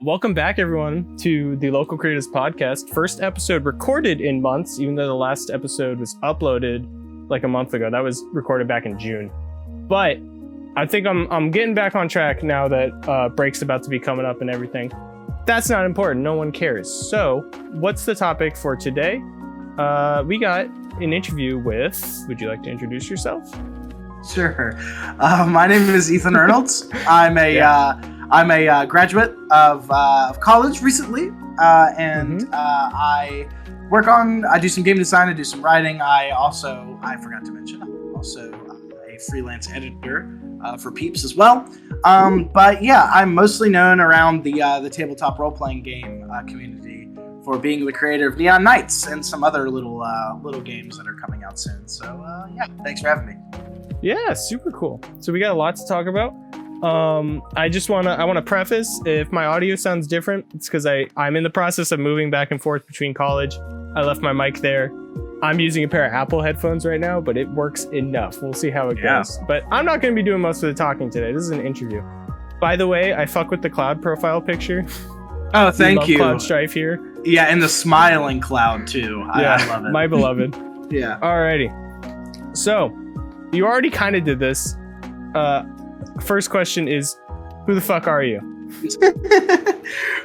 Welcome back, everyone, to the Local Creators Podcast. First episode recorded in months, even though the last episode was uploaded like a month ago. That was recorded back in June. But I think I'm getting back on track now that break's about to be coming up and everything. That's not important. No one cares. So, what's the topic for today? We got an interview with. Would you like to introduce yourself? Sure. My name is Ethan Reynolds. I'm a graduate of college recently, and I do some game design, I do some writing. I forgot to mention, I'm also a freelance editor for Peeps as well. But yeah, I'm mostly known around the tabletop role-playing game community for being the creator of Neon Knights and some other little games that are coming out soon. So yeah, thanks for having me. Yeah, super cool. So we got a lot to talk about. I want to preface, if my audio sounds different, it's because I'm in the process of moving back and forth between college. I left my mic there. I'm using a pair of Apple headphones right now, but it works enough. We'll see how it goes. But I'm not going to be doing most of the talking today. This is an interview. By the way, I fuck with the cloud profile picture. Oh, thank you. Cloud Strife here. Yeah, and the smiling cloud too. I love it. My beloved. Yeah. Alrighty. So, you already kind of did this. First question is, who the fuck are you?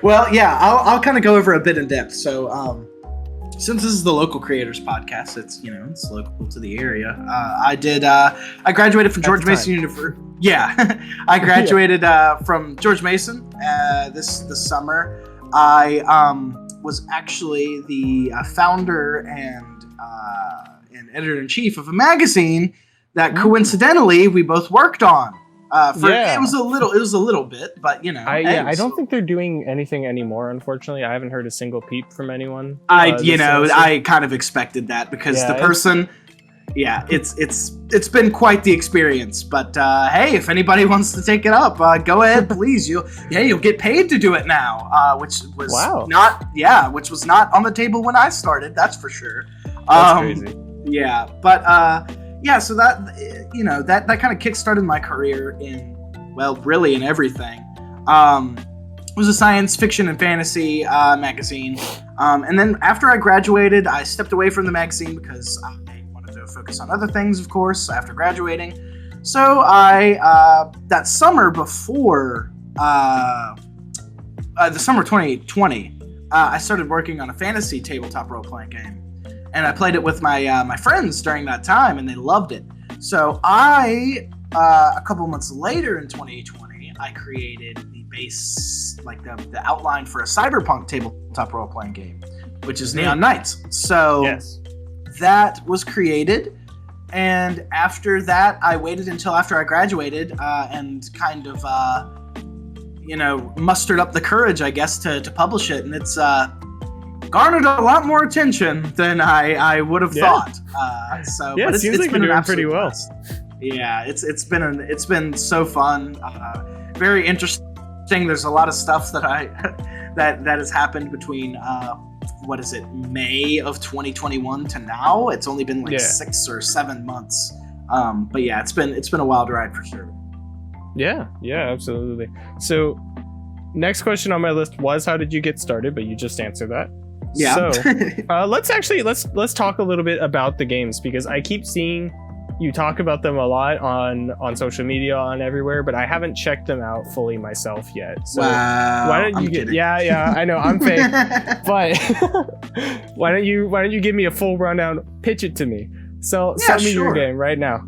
Well, yeah, I'll kind of go over a bit in depth. So, since this is the Local Creators Podcast, it's local to the area. I graduated from George Mason University. Yeah, I graduated from George Mason this summer. I was actually the founder and editor-in-chief of a magazine that coincidentally we both worked on. It was a little bit, but I don't think they're doing anything anymore. Unfortunately, I haven't heard a single peep from anyone. I kind of expected that because the person, it's been quite the experience. But hey, if anybody wants to take it up, go ahead, please. You'll get paid to do it now, which was not on the table when I started. That's for sure. That's crazy. Yeah, but. Yeah, so that that kind of kickstarted my career in everything. It was a science fiction and fantasy magazine, and then after I graduated, I stepped away from the magazine because I wanted to focus on other things, of course, after graduating. So I that summer before the summer 2020, I started working on a fantasy tabletop role-playing game. And I played it with my friends during that time, and they loved it. So a couple months later in 2020, I created the base, like the outline for a cyberpunk tabletop role-playing game, which is Neon Knights. So that was created, and after that, I waited until after I graduated and kind of, mustered up the courage, I guess, to publish it, and it's garnered a lot more attention than I would have thought. But it seems like you're doing pretty well. Yeah, it's been so fun, very interesting. There's a lot of stuff that that has happened between May of 2021 to now. It's only been 6 or 7 months. But yeah, it's been a wild ride for sure. Yeah, absolutely. So, next question on my list was, how did you get started? But you just answered that. Yeah. So let's talk a little bit about the games, because I keep seeing you talk about them a lot on social media, on everywhere, but I haven't checked them out fully myself yet. So why don't you kidding. Yeah, I know I'm fake, but why don't you give me a full rundown, pitch it to me. So send me your game right now.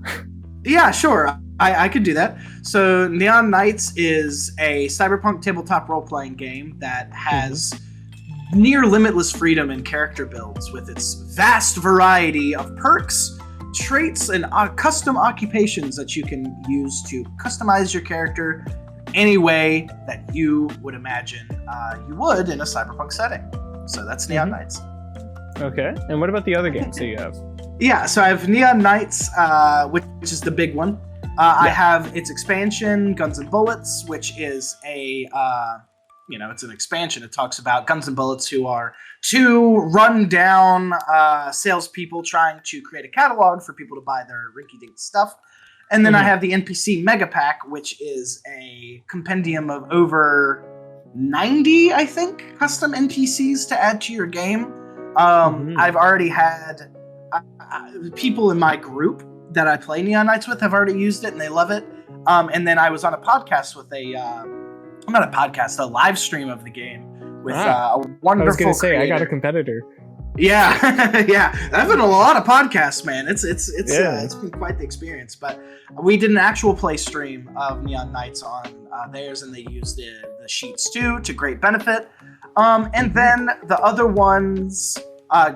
Yeah, sure. I could do that. So Neon Knights is a cyberpunk tabletop role-playing game that has near limitless freedom in character builds with its vast variety of perks, traits, and custom occupations that you can use to customize your character any way that you would imagine you would in a cyberpunk setting. So that's Neon Knights. Okay, and what about the other games that you have? Yeah, so I have Neon Knights, which is the big one. I have its expansion, Guns and Bullets, which is it's an expansion. It talks about Guns and Bullets, who are two run-down salespeople trying to create a catalog for people to buy their rinky-dink stuff. And then I have the NPC Mega Pack, which is a compendium of over 90, I think, custom NPCs to add to your game. I've already had people in my group that I play Neon Knights with have already used it and they love it. And then I was on a podcast with a live stream of the game with a wonderful I was going to say, creator. I got a competitor. Yeah, yeah. I've been on a lot of podcasts, man. It's been quite the experience. But we did an actual play stream of Neon Knights on theirs, and they used the sheets too to great benefit. And then the other ones, I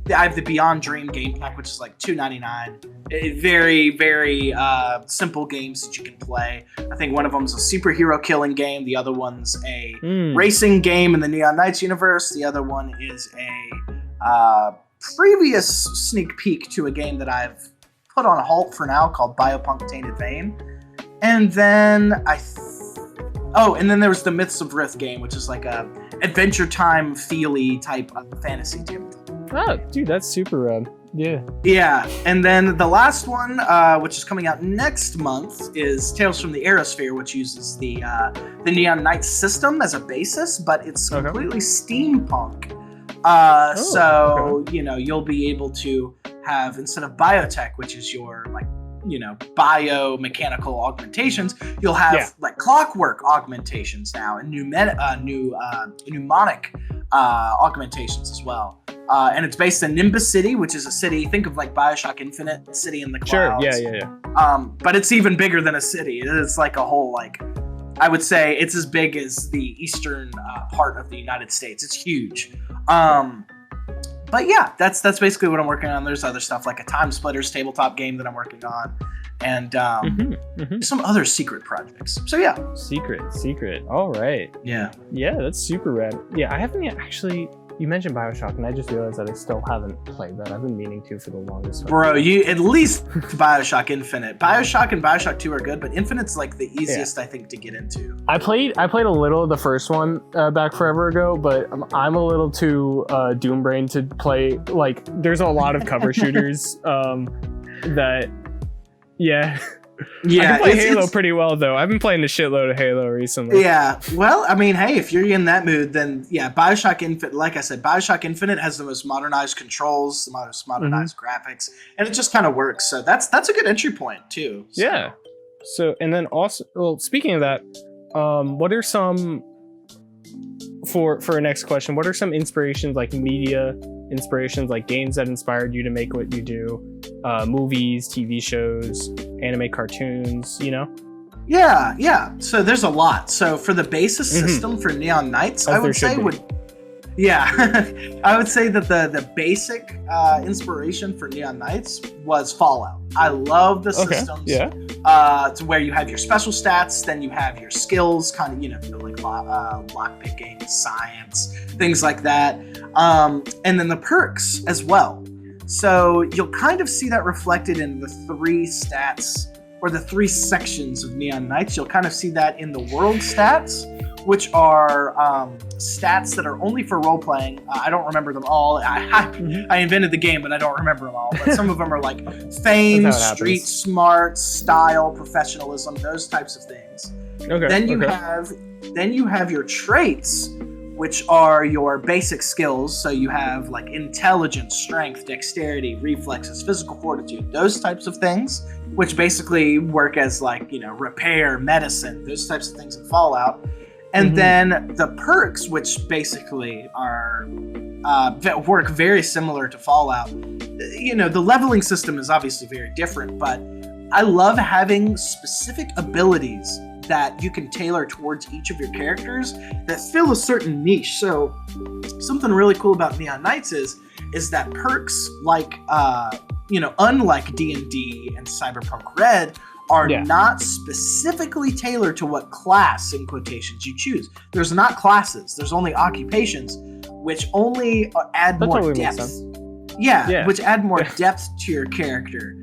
have the Beyond Dream game pack, which is like $2.99. Very, very simple games that you can play. I think one of them is a superhero killing game. The other one's a racing game in the Neon Knights universe. The other one is a previous sneak peek to a game that I've put on halt for now called Biopunk Tainted Vein. And then and then there was the Myths of Rith game, which is like a Adventure Time feely type of fantasy game. Oh, dude, that's super rad. Yeah. Yeah, and then the last one, which is coming out next month, is Tales from the Aerosphere, which uses the Neon Knights system as a basis, but it's completely steampunk. You'll be able to have, instead of biotech, which is your biomechanical augmentations, you'll have like clockwork augmentations now, and mnemonic augmentations as well. And it's based in Nimbus City, which is a city, think of like Bioshock Infinite, city in the clouds. Sure, yeah. But it's even bigger than a city. It's like a whole, I would say it's as big as the eastern part of the United States. It's huge. But yeah, that's basically what I'm working on. There's other stuff like a Time Splitters tabletop game that I'm working on, and some other secret projects. So yeah. Secret. All right. Yeah, that's super rad. Yeah, I haven't yet actually. You mentioned Bioshock, and I just realized that I still haven't played that. I've been meaning to for the longest time. Bro, you at least Bioshock Infinite. Bioshock and Bioshock 2 are good, but Infinite's like the easiest, I think, to get into. I played a little of the first one back forever ago, but I'm a little too doom-brained to play. Like, there's a lot of cover shooters that, I can play Halo pretty well, though. I've been playing a shitload of Halo recently. Yeah, well, I mean, hey, if you're in that mood, then Bioshock Infinite, like I said, Bioshock Infinite has the most modernized controls, the most modernized graphics, and it just kind of works. So that's a good entry point, too. So. Yeah. So, and then also, well, speaking of that, what are some, for our next question, what are some inspirations, like media inspirations, like games that inspired you to make what you do? Movies, TV shows, anime cartoons, Yeah. So there's a lot. So for the basis system for Neon Knights, I would say I would say that the basic inspiration for Neon Knights was Fallout. I love the systems. To where you have your special stats, then you have your skills, kind of, like lock picking, science, things like that. And then the perks as well. So you'll kind of see that reflected in the 3 stats, or the 3 sections of Neon Knights. You'll kind of see that in the world stats, which are stats that are only for role-playing. I don't remember them all. I invented the game, but I don't remember them all. But some of them are like fame, street smart, style, professionalism, those types of things. Okay. Then you have your traits, which are your basic skills. So you have like intelligence, strength, dexterity, reflexes, physical fortitude, those types of things, which basically work as like, repair, medicine, those types of things in Fallout. And then the perks, which basically are work very similar to Fallout. The leveling system is obviously very different, but I love having specific abilities that you can tailor towards each of your characters that fill a certain niche. So something really cool about Neon Knights is that perks, like unlike D&D and Cyberpunk Red, are not specifically tailored to what class, in quotations, you choose. There's not classes. There's only occupations, which only add more totally depth. Which add more depth to your character.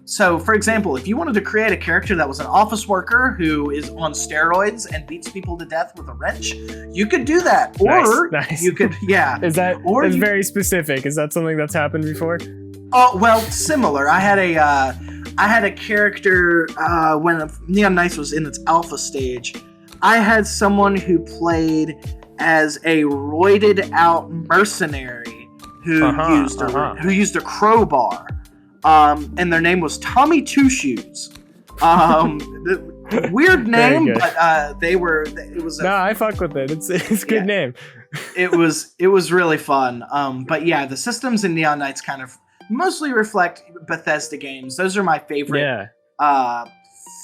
So, for example, if you wanted to create a character that was an office worker who is on steroids and beats people to death with a wrench, you could do that. Or nice. You could, Is that very specific? Is that something that's happened before? Oh, well, similar. I had a character when Neon Knights was in its alpha stage. I had someone who played as a roided out mercenary who used a crowbar, and their name was Tommy Two Shoes. Weird name, but they were. It was. I fuck with it. It's a good name. It was really fun. But yeah, the systems in Neon Knights kind of mostly reflect Bethesda games. Those are my favorite.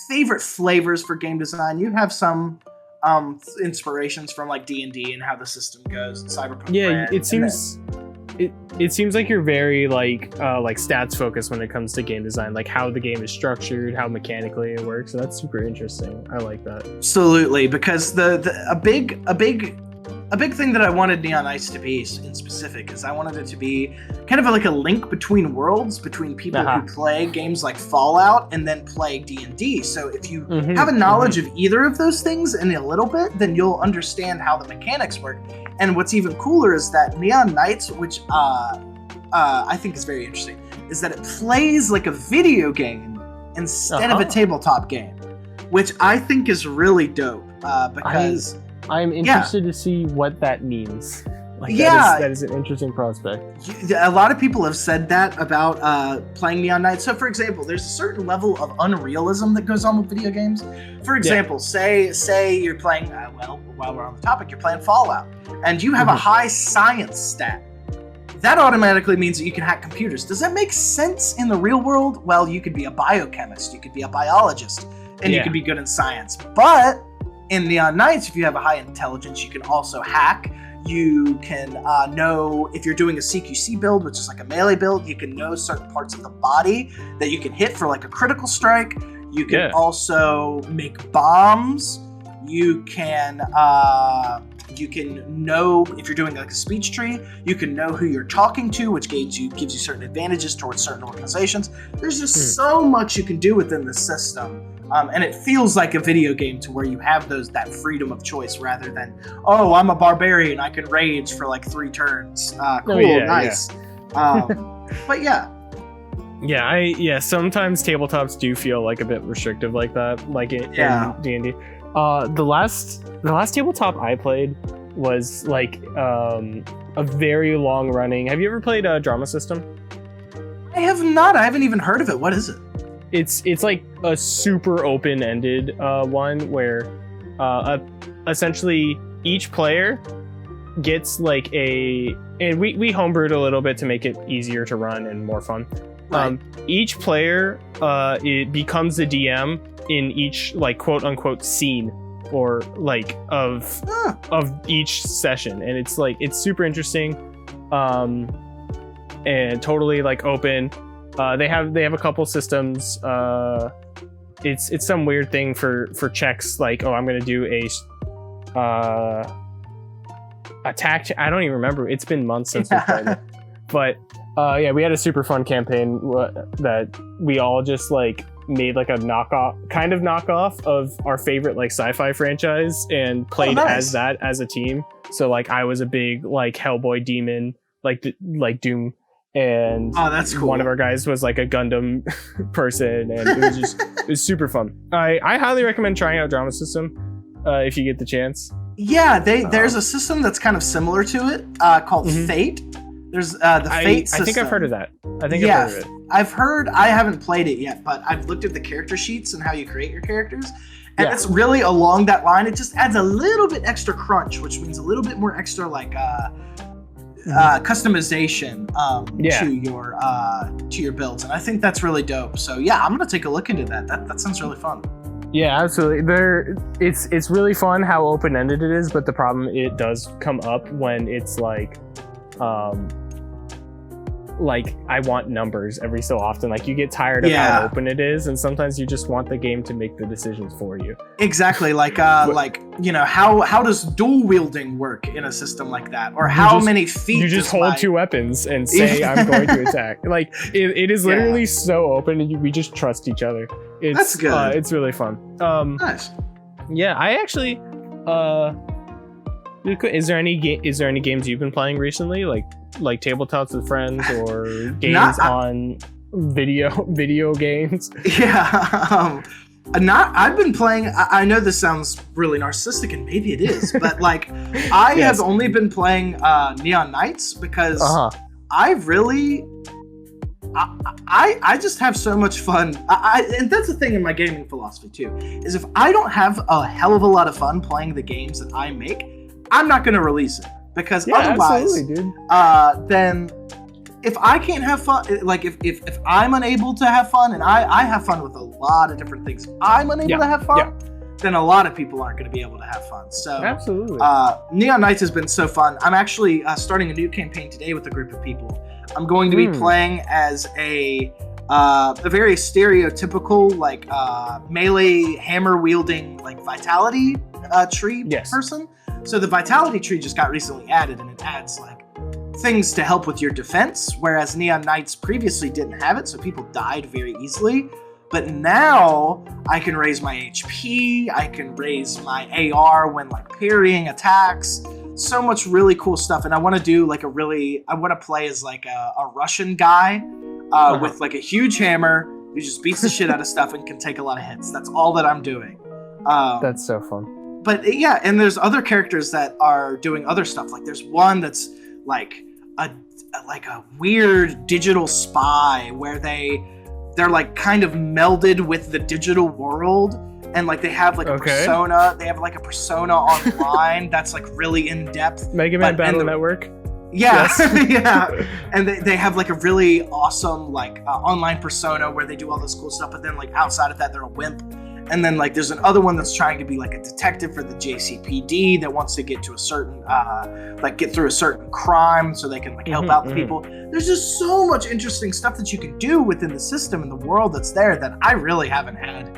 Favorite flavors for game design. You have some inspirations from like D&D and how the system goes, and Cyberpunk. Yeah, it seems like you're very like stats focused when it comes to game design, like how the game is structured, how mechanically it works. So that's super interesting. I like that. Absolutely, because a big thing that I wanted Neon Knights to be in specific is I wanted it to be kind of like a link between worlds, between people who play games like Fallout and then play D&D. So if you have a knowledge of either of those things in a little bit, then you'll understand how the mechanics work. And what's even cooler is that Neon Knights, which I think is very interesting, is that it plays like a video game instead of a tabletop game, which I think is really dope because... I'm interested to see what that means. Like, that is an interesting prospect. A lot of people have said that about playing Neon Knights. So, for example, there's a certain level of unrealism that goes on with video games. For example, say you're playing, while we're on the topic, you're playing Fallout, and you have a high science stat. That automatically means that you can hack computers. Does that make sense in the real world? Well, you could be a biochemist, you could be a biologist, and you could be good in science. But in Neon Knights, if you have a high intelligence, you can also hack. You can know if you're doing a CQC build, which is like a melee build, you can know certain parts of the body that you can hit for like a critical strike. You can also make bombs. You can know if you're doing like a speech tree, you can know who you're talking to, which gives you certain advantages towards certain organizations. There's just so much you can do within the system. And it feels like a video game to where you have that freedom of choice rather than, oh, I'm a barbarian, I can rage for like 3 turns. Nice. But sometimes tabletops do feel like a bit restrictive like that, like in D&D. The last tabletop I played was like a very long running. Have you ever played a drama system? I have not. I haven't even heard of it. What is it? It's like a super open-ended one where essentially each player gets like and we homebrewed a little bit to make it easier to run and more fun. Right. Each player it becomes the DM in each like quote unquote scene or like of each session, and it's super interesting and totally like open. They have a couple systems. It's some weird thing for checks like, oh, I'm gonna do a attack. I don't even remember. It's been months since we played it. But we had a super fun campaign that we all just like made like a knockoff of our favorite like sci-fi franchise and played as that as a team. So like I was a big like Hellboy demon, like Doom. And that's cool. One of our guys was like a Gundam person, and it was super fun. I highly recommend trying out Drama System if you get the chance. Yeah, there's a system that's kind of similar to it called Fate. There's the Fate system. I think I've heard of that. I've heard of it. I haven't played it yet, but I've looked at the character sheets and how you create your characters. And it's really along that line. It just adds a little bit extra crunch, which means a little bit more extra like customization to your builds, and I think that's really dope. So I'm gonna take a look into that. That sounds really fun. Yeah, absolutely. It's really fun how open-ended it is, but the problem it does come up when it's like I want numbers every so often. Like you get tired of how open it is, and sometimes you just want the game to make the decisions for you. Exactly. Like how does dual wielding work in a system like that, or how many feet? You just hold 2 weapons and say I'm going to attack. Like it is literally so open, and we just trust each other. That's good. It's really fun. Nice. Yeah, I actually. Is there any games you've been playing recently, like tabletops with friends or games on video games? Yeah. I've been playing. I know this sounds really narcissistic, and maybe it is, but like, I Yes. have only been playing Neon Knights because I really, I just have so much fun. And that's the thing in my gaming philosophy too, is if I don't have a hell of a lot of fun playing the games that I make, I'm not going to release it, because otherwise, dude. then if I can't have fun, like if I'm unable to have fun, and I have fun with a lot of different things, if I'm unable to have fun, then a lot of people aren't going to be able to have fun. So absolutely, Neon Knights has been so fun. I'm actually starting a new campaign today with a group of people. I'm going to be playing as a very stereotypical like melee hammer wielding like vitality tree person. So the vitality tree just got recently added, and it adds like things to help with your defense, whereas Neon Knights previously didn't have it, so people died very easily. But now I can raise my HP, I can raise my AR when like parrying attacks, so much really cool stuff. And I want to do like I want to play as like a Russian guy with like a huge hammer who just beats the shit out of stuff and can take a lot of hits. That's all that I'm doing. That's so fun. But yeah, and there's other characters that are doing other stuff. Like there's one that's like a weird digital spy where they're like kind of melded with the digital world, and like they have like a persona. They have like a persona online that's like really in depth. Mega Man Battle Network. Yeah, yeah, and they have like a really awesome like online persona where they do all this cool stuff. But then like outside of that, they're a wimp. And then like there's another one that's trying to be like a detective for the JCPD that wants to get to a certain get through a certain crime so they can like help out the people. There's just so much interesting stuff that you can do within the system and the world that's there that I really haven't had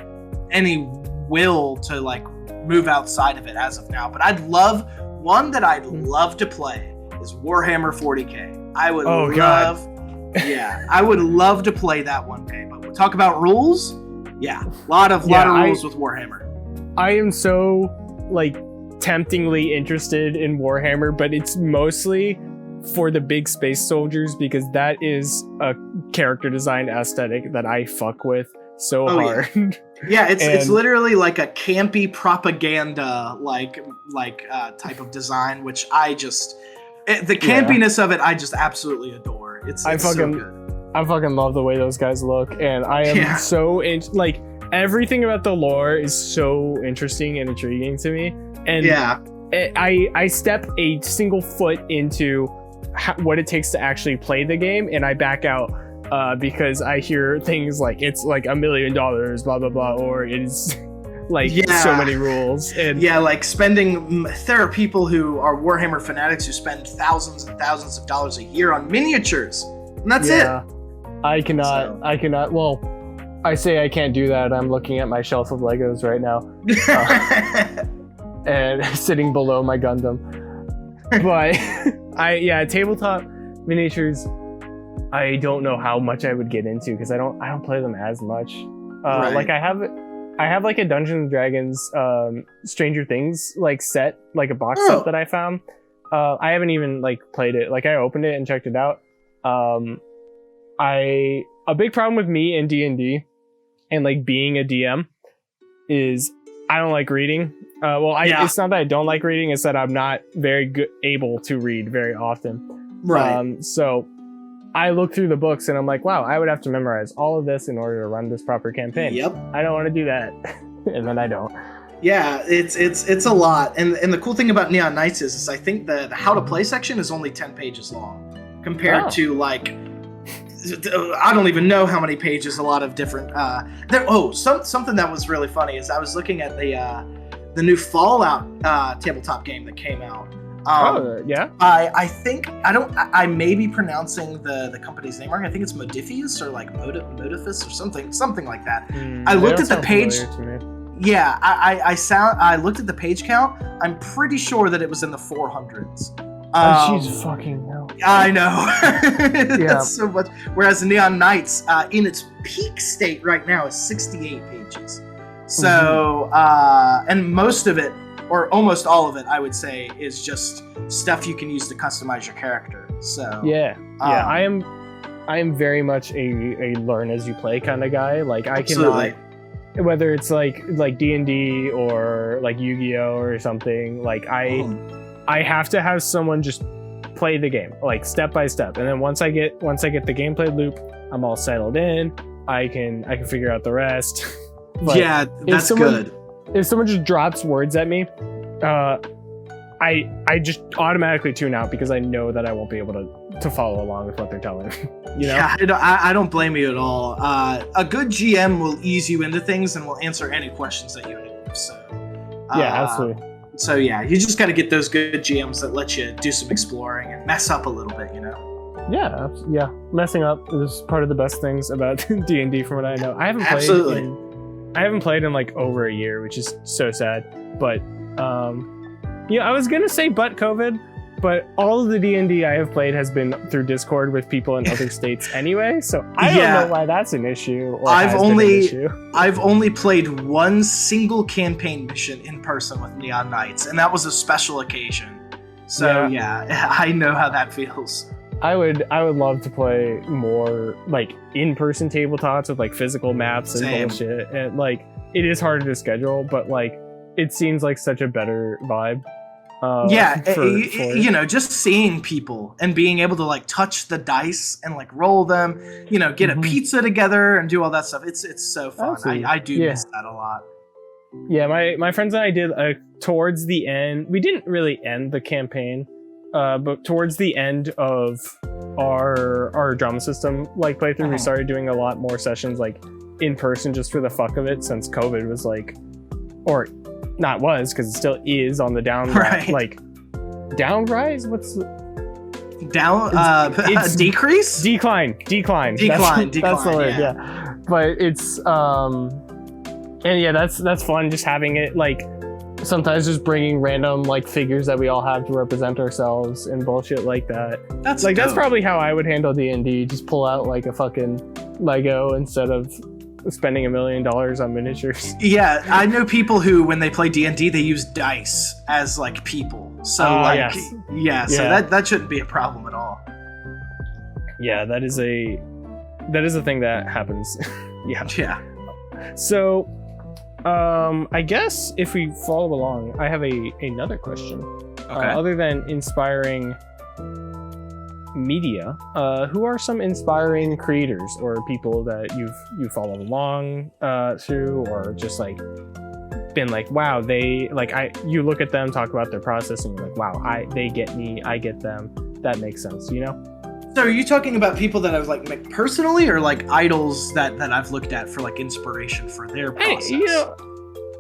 any will to like move outside of it as of now. But I'd love to play is Warhammer 40K. I would I would love to play that one day. But we'll talk about rules. Yeah, a lot of rules with Warhammer. I am so like temptingly interested in Warhammer, but it's mostly for the big space soldiers, because that is a character design aesthetic that I fuck with so hard. Yeah, it's literally like a campy propaganda like type of design, which I just the campiness of it I just absolutely adore. It's so good. I fucking love the way those guys look, and I am so like everything about the lore is so interesting and intriguing to me. And I step a single foot into what it takes to actually play the game, and I back out because I hear things like it's like $1 million, blah blah blah, or it is like so many rules. And like spending. There are people who are Warhammer fanatics who spend thousands and thousands of dollars a year on miniatures, and that's it. I cannot. Well, I say I can't do that. I'm looking at my shelf of Legos right now, and sitting below my Gundam. But tabletop miniatures. I don't know how much I would get into because I don't play them as much. Like I have like a Dungeons and Dragons Stranger Things like set, like a box set that I found. I haven't even like played it. Like I opened it and checked it out. A big problem with me in D&D and like being a DM is I don't like reading. It's not that I don't like reading, it's that I'm not very able to read very often. Right. So I look through the books and I'm like, wow, I would have to memorize all of this in order to run this proper campaign. Yep. I don't want to do that. And then I don't. Yeah, it's a lot. And the cool thing about Neon Knights is I think the how to play section is only 10 pages long compared to like I don't even know how many pages a lot of different something that was really funny is I was looking at the new Fallout tabletop game that came out. I think I may be pronouncing the company's name wrong. I think it's Modifius or like Modifus or something like that. I looked at the page. Yeah, I looked at the page count. I'm pretty sure that it was in the 400s. Jeez fucking hell. I know. That's so much. Whereas Neon Knights, in its peak state right now, is 68 pages. So, and most of it, or almost all of it, I would say, is just stuff you can use to customize your character. So I am very much a learn as you play kind of guy. Like I whether it's like D&D or like Yu-Gi-Oh or something, like I have to have someone just play the game like step by step, and then once I get the gameplay loop, I'm all settled in. I can figure out the rest. Yeah, that's good. If someone just drops words at me, I just automatically tune out because I know that I won't be able to follow along with what they're telling me. You know? Yeah, I don't blame you at all. A good GM will ease you into things and will answer any questions that you have. So yeah, absolutely. So yeah, you just got to get those good GMs that let you do some exploring and mess up a little bit, you know? Yeah. Messing up is part of the best things about D&D from what I know. I haven't played in like over a year, which is so sad. But I was gonna say but COVID, but all of the D&D I have played has been through Discord with people in other states anyway. So I don't know why that's an issue. Or I've only played one single campaign mission in person with Neon Knights, and that was a special occasion. So yeah, I know how that feels. I would love to play more like in-person tabletops with like physical maps and bullshit. And like it is harder to schedule, but like it seems like such a better vibe. Just seeing people and being able to like touch the dice and like roll them, get a pizza together and do all that stuff. It's so fun. I do miss that a lot. Yeah, my friends and I did towards the end. We didn't really end the campaign, but towards the end of our drama system like playthrough, we started doing a lot more sessions like in person just for the fuck of it, since COVID was like, or not was, because it still is on the down like downrise. What's down? It's decrease, decline. That's the word. Yeah. But it's and yeah, that's fun. Just having it like sometimes just bringing random like figures that we all have to represent ourselves and bullshit like that. That's probably how I would handle D&D. Just pull out like a fucking Lego instead of spending $1 million on miniatures. Yeah, I know people who, when they play D&D, they use dice as like people. So so that shouldn't be a problem at all. Yeah, that is a thing that happens. Yeah. So, I guess if we follow along, I have another question. Okay. Other than inspiring media, who are some inspiring creators or people that you've followed along through, or just like been like, wow, they like you look at them, talk about their process, and you're like, wow, they get me, I get them. That makes sense, So are you talking about people that I've like met personally, or like idols that I've looked at for like inspiration for their process? Hey,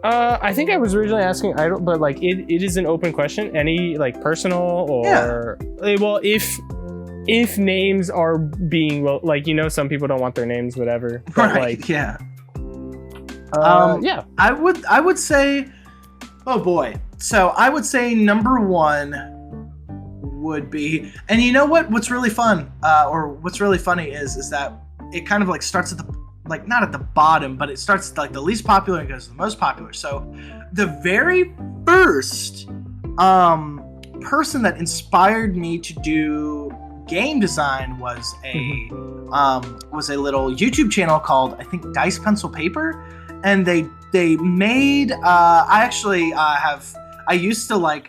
I think I was originally asking idol, but like it is an open question. Any like personal or well, if names are being like, some people don't want their names, whatever. But right. Yeah. I would say, oh boy. So I would say number one would be, and you know what's really fun, or what's really funny is that it kind of like starts at the, like not at the bottom, but it starts at like the least popular and goes to the most popular. So the very first person that inspired me to do game design was a little YouTube channel called, I think, Dice Pencil Paper, and they made I used to like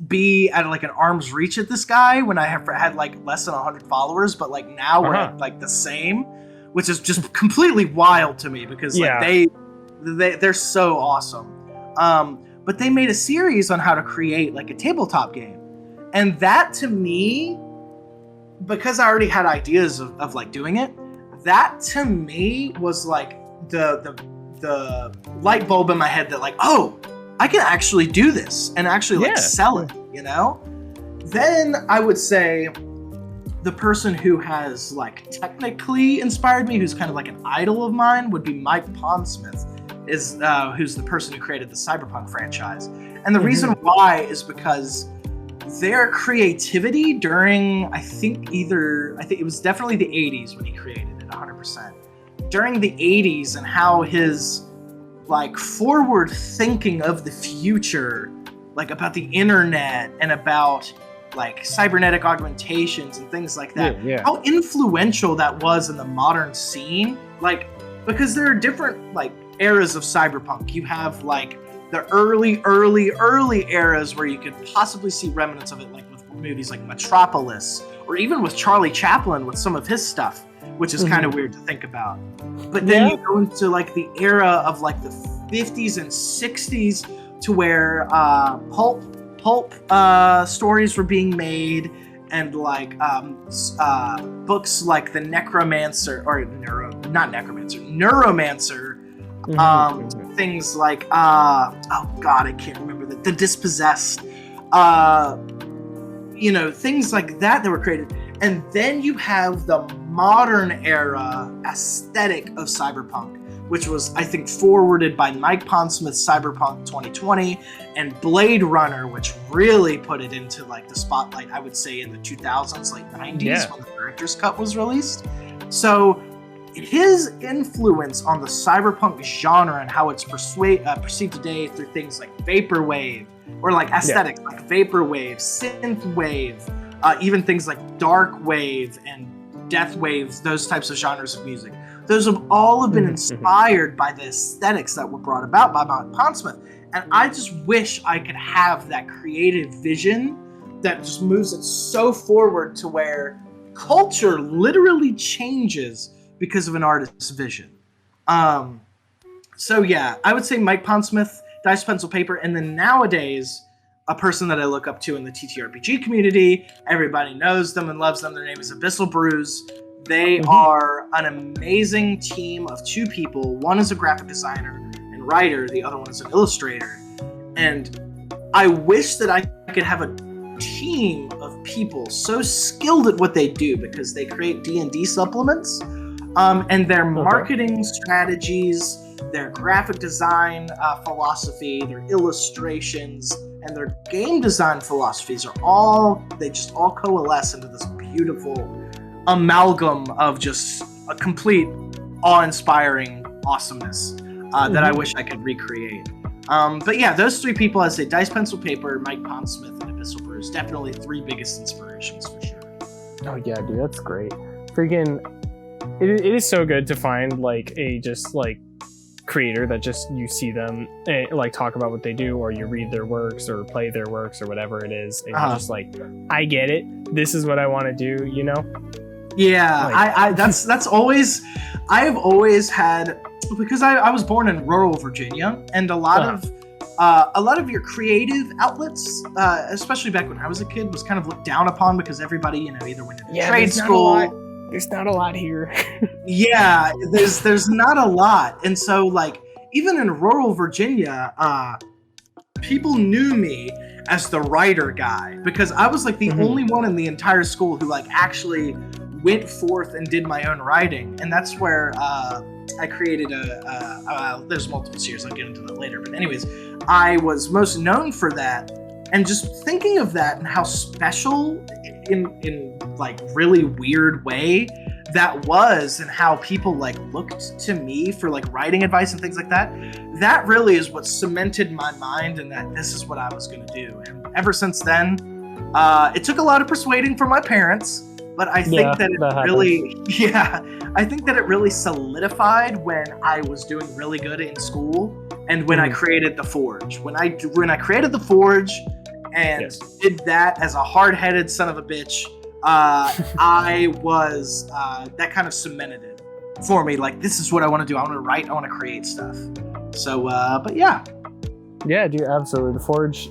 be at like an arm's reach at this guy when I had like less than 100 followers, but like now we're at like the same, which is just completely wild to me because like they're so awesome. But they made a series on how to create like a tabletop game, and that to me, because I already had ideas of like doing it, that to me was like the light bulb in my head that like, oh, I can actually do this and actually like sell it, Then I would say the person who has like technically inspired me, who's kind of like an idol of mine, would be Mike Pondsmith, who's the person who created the Cyberpunk franchise. And the reason why is because their creativity during, I think it was definitely the 80s when he created it, 100%. During the 80s, and how his like forward thinking of the future, like about the internet and about like cybernetic augmentations and things like that, how influential that was in the modern scene. Like, because there are different like eras of cyberpunk. You have like the early eras where you could possibly see remnants of it, like with movies like Metropolis, or even with Charlie Chaplin with some of his stuff, which is kind of weird to think about. But then you go into like the era of like the 50s and 60s to where pulp stories were being made, and like books like the Necromancer, or Neuromancer. Things like oh god, I can't remember the Dispossessed, things like that were created. And then you have the modern era aesthetic of cyberpunk, which was, I think, forwarded by Mike Pondsmith's Cyberpunk 2020 and Blade Runner, which really put it into like the spotlight, I would say, in the 2000s, late 90s, when the director's cut was released. So his influence on the cyberpunk genre and how it's perceived today through things like vaporwave, or like aesthetics like vaporwave, synthwave, even things like dark wave and death waves, those types of genres of music. Those have all been inspired by the aesthetics that were brought about by Mike Pondsmith. And I just wish I could have that creative vision that just moves it so forward to where culture literally changes because of an artist's vision. So yeah, I would say Mike Pondsmith, Dice Pencil Paper, and then nowadays, a person that I look up to in the TTRPG community, everybody knows them and loves them, their name is Abyssal Brews. They are an amazing team of two people. One is a graphic designer and writer, the other one is an illustrator. And I wish that I could have a team of people so skilled at what they do, because they create D&D supplements, and their marketing strategies, their graphic design philosophy, their illustrations, and their game design philosophies they just all coalesce into this beautiful amalgam of just a complete awe-inspiring awesomeness that I wish I could recreate. But yeah, those three people, I say Dice Pencil Paper, Mike Pondsmith, and Abyssal Brews, definitely three biggest inspirations for sure. Oh yeah, dude, that's great. Freaking, it is so good to find like a just like creator that just you see them like talk about what they do, or you read their works or play their works or whatever it is, and you're just like, I get it. This is what I want to do, you know? Yeah, like, that's always, I have always had, because I was born in rural Virginia, and a lot of your creative outlets, especially back when I was a kid, was kind of looked down upon, because everybody, either went into trade school. There's not a lot here. Yeah, there's not a lot. And so, like, even in rural Virginia, people knew me as the writer guy, because I was like the only one in the entire school who like actually went forth and did my own writing. And that's where I created there's multiple series, I'll get into that later. But anyways, I was most known for that. And just thinking of that and how special in like really weird way that was, and how people like looked to me for like writing advice and things like that, that really is what cemented my mind and that this is what I was going to do. And ever since then, it took a lot of persuading from my parents, but I think I think that it really solidified when I was doing really good in school, and when I created the Forge. When I created the Forge and did that as a hard-headed son of a bitch, I was that kind of cemented it for me. Like, this is what I want to do. I want to write. I want to create stuff. So, but yeah. Yeah, dude, absolutely. The Forge,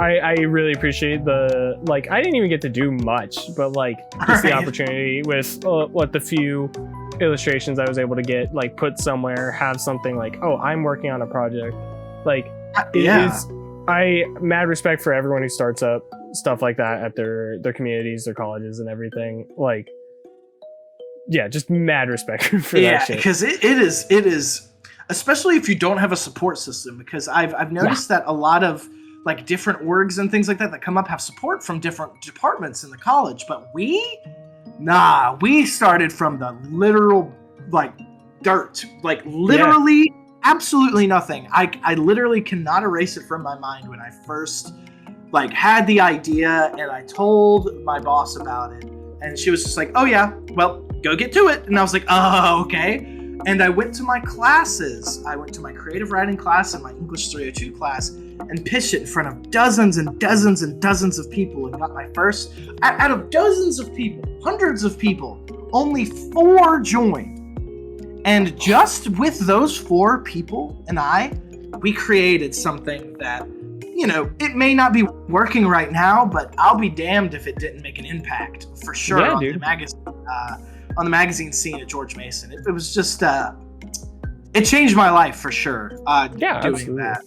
I really appreciate the, like, I didn't even get to do much, but like just the opportunity with the few illustrations I was able to get, like, put somewhere, have something like, oh, I'm working on a project. Like, mad respect for everyone who starts up stuff like that at their communities, their colleges and everything. Like, yeah, just mad respect for that shit. Because it is, especially if you don't have a support system, because I've noticed that a lot of like different orgs and things like that come up have support from different departments in the college, but we started from the literal like dirt, like literally absolutely nothing. I literally cannot erase it from my mind when I first like had the idea and I told my boss about it, and she was just like, oh yeah, well, go get to it. And I was like, oh, okay. And I went to my classes. I went to my creative writing class and my English 302 class and pitched it in front of dozens and dozens and dozens of people and got my first, out of dozens of people, hundreds of people, only 4 joined. And just with those 4 people and we created something that, you know, it may not be working right now, but I'll be damned if it didn't make an impact for sure on the magazine scene at George Mason. It was just, it changed my life for sure. Doing absolutely. That.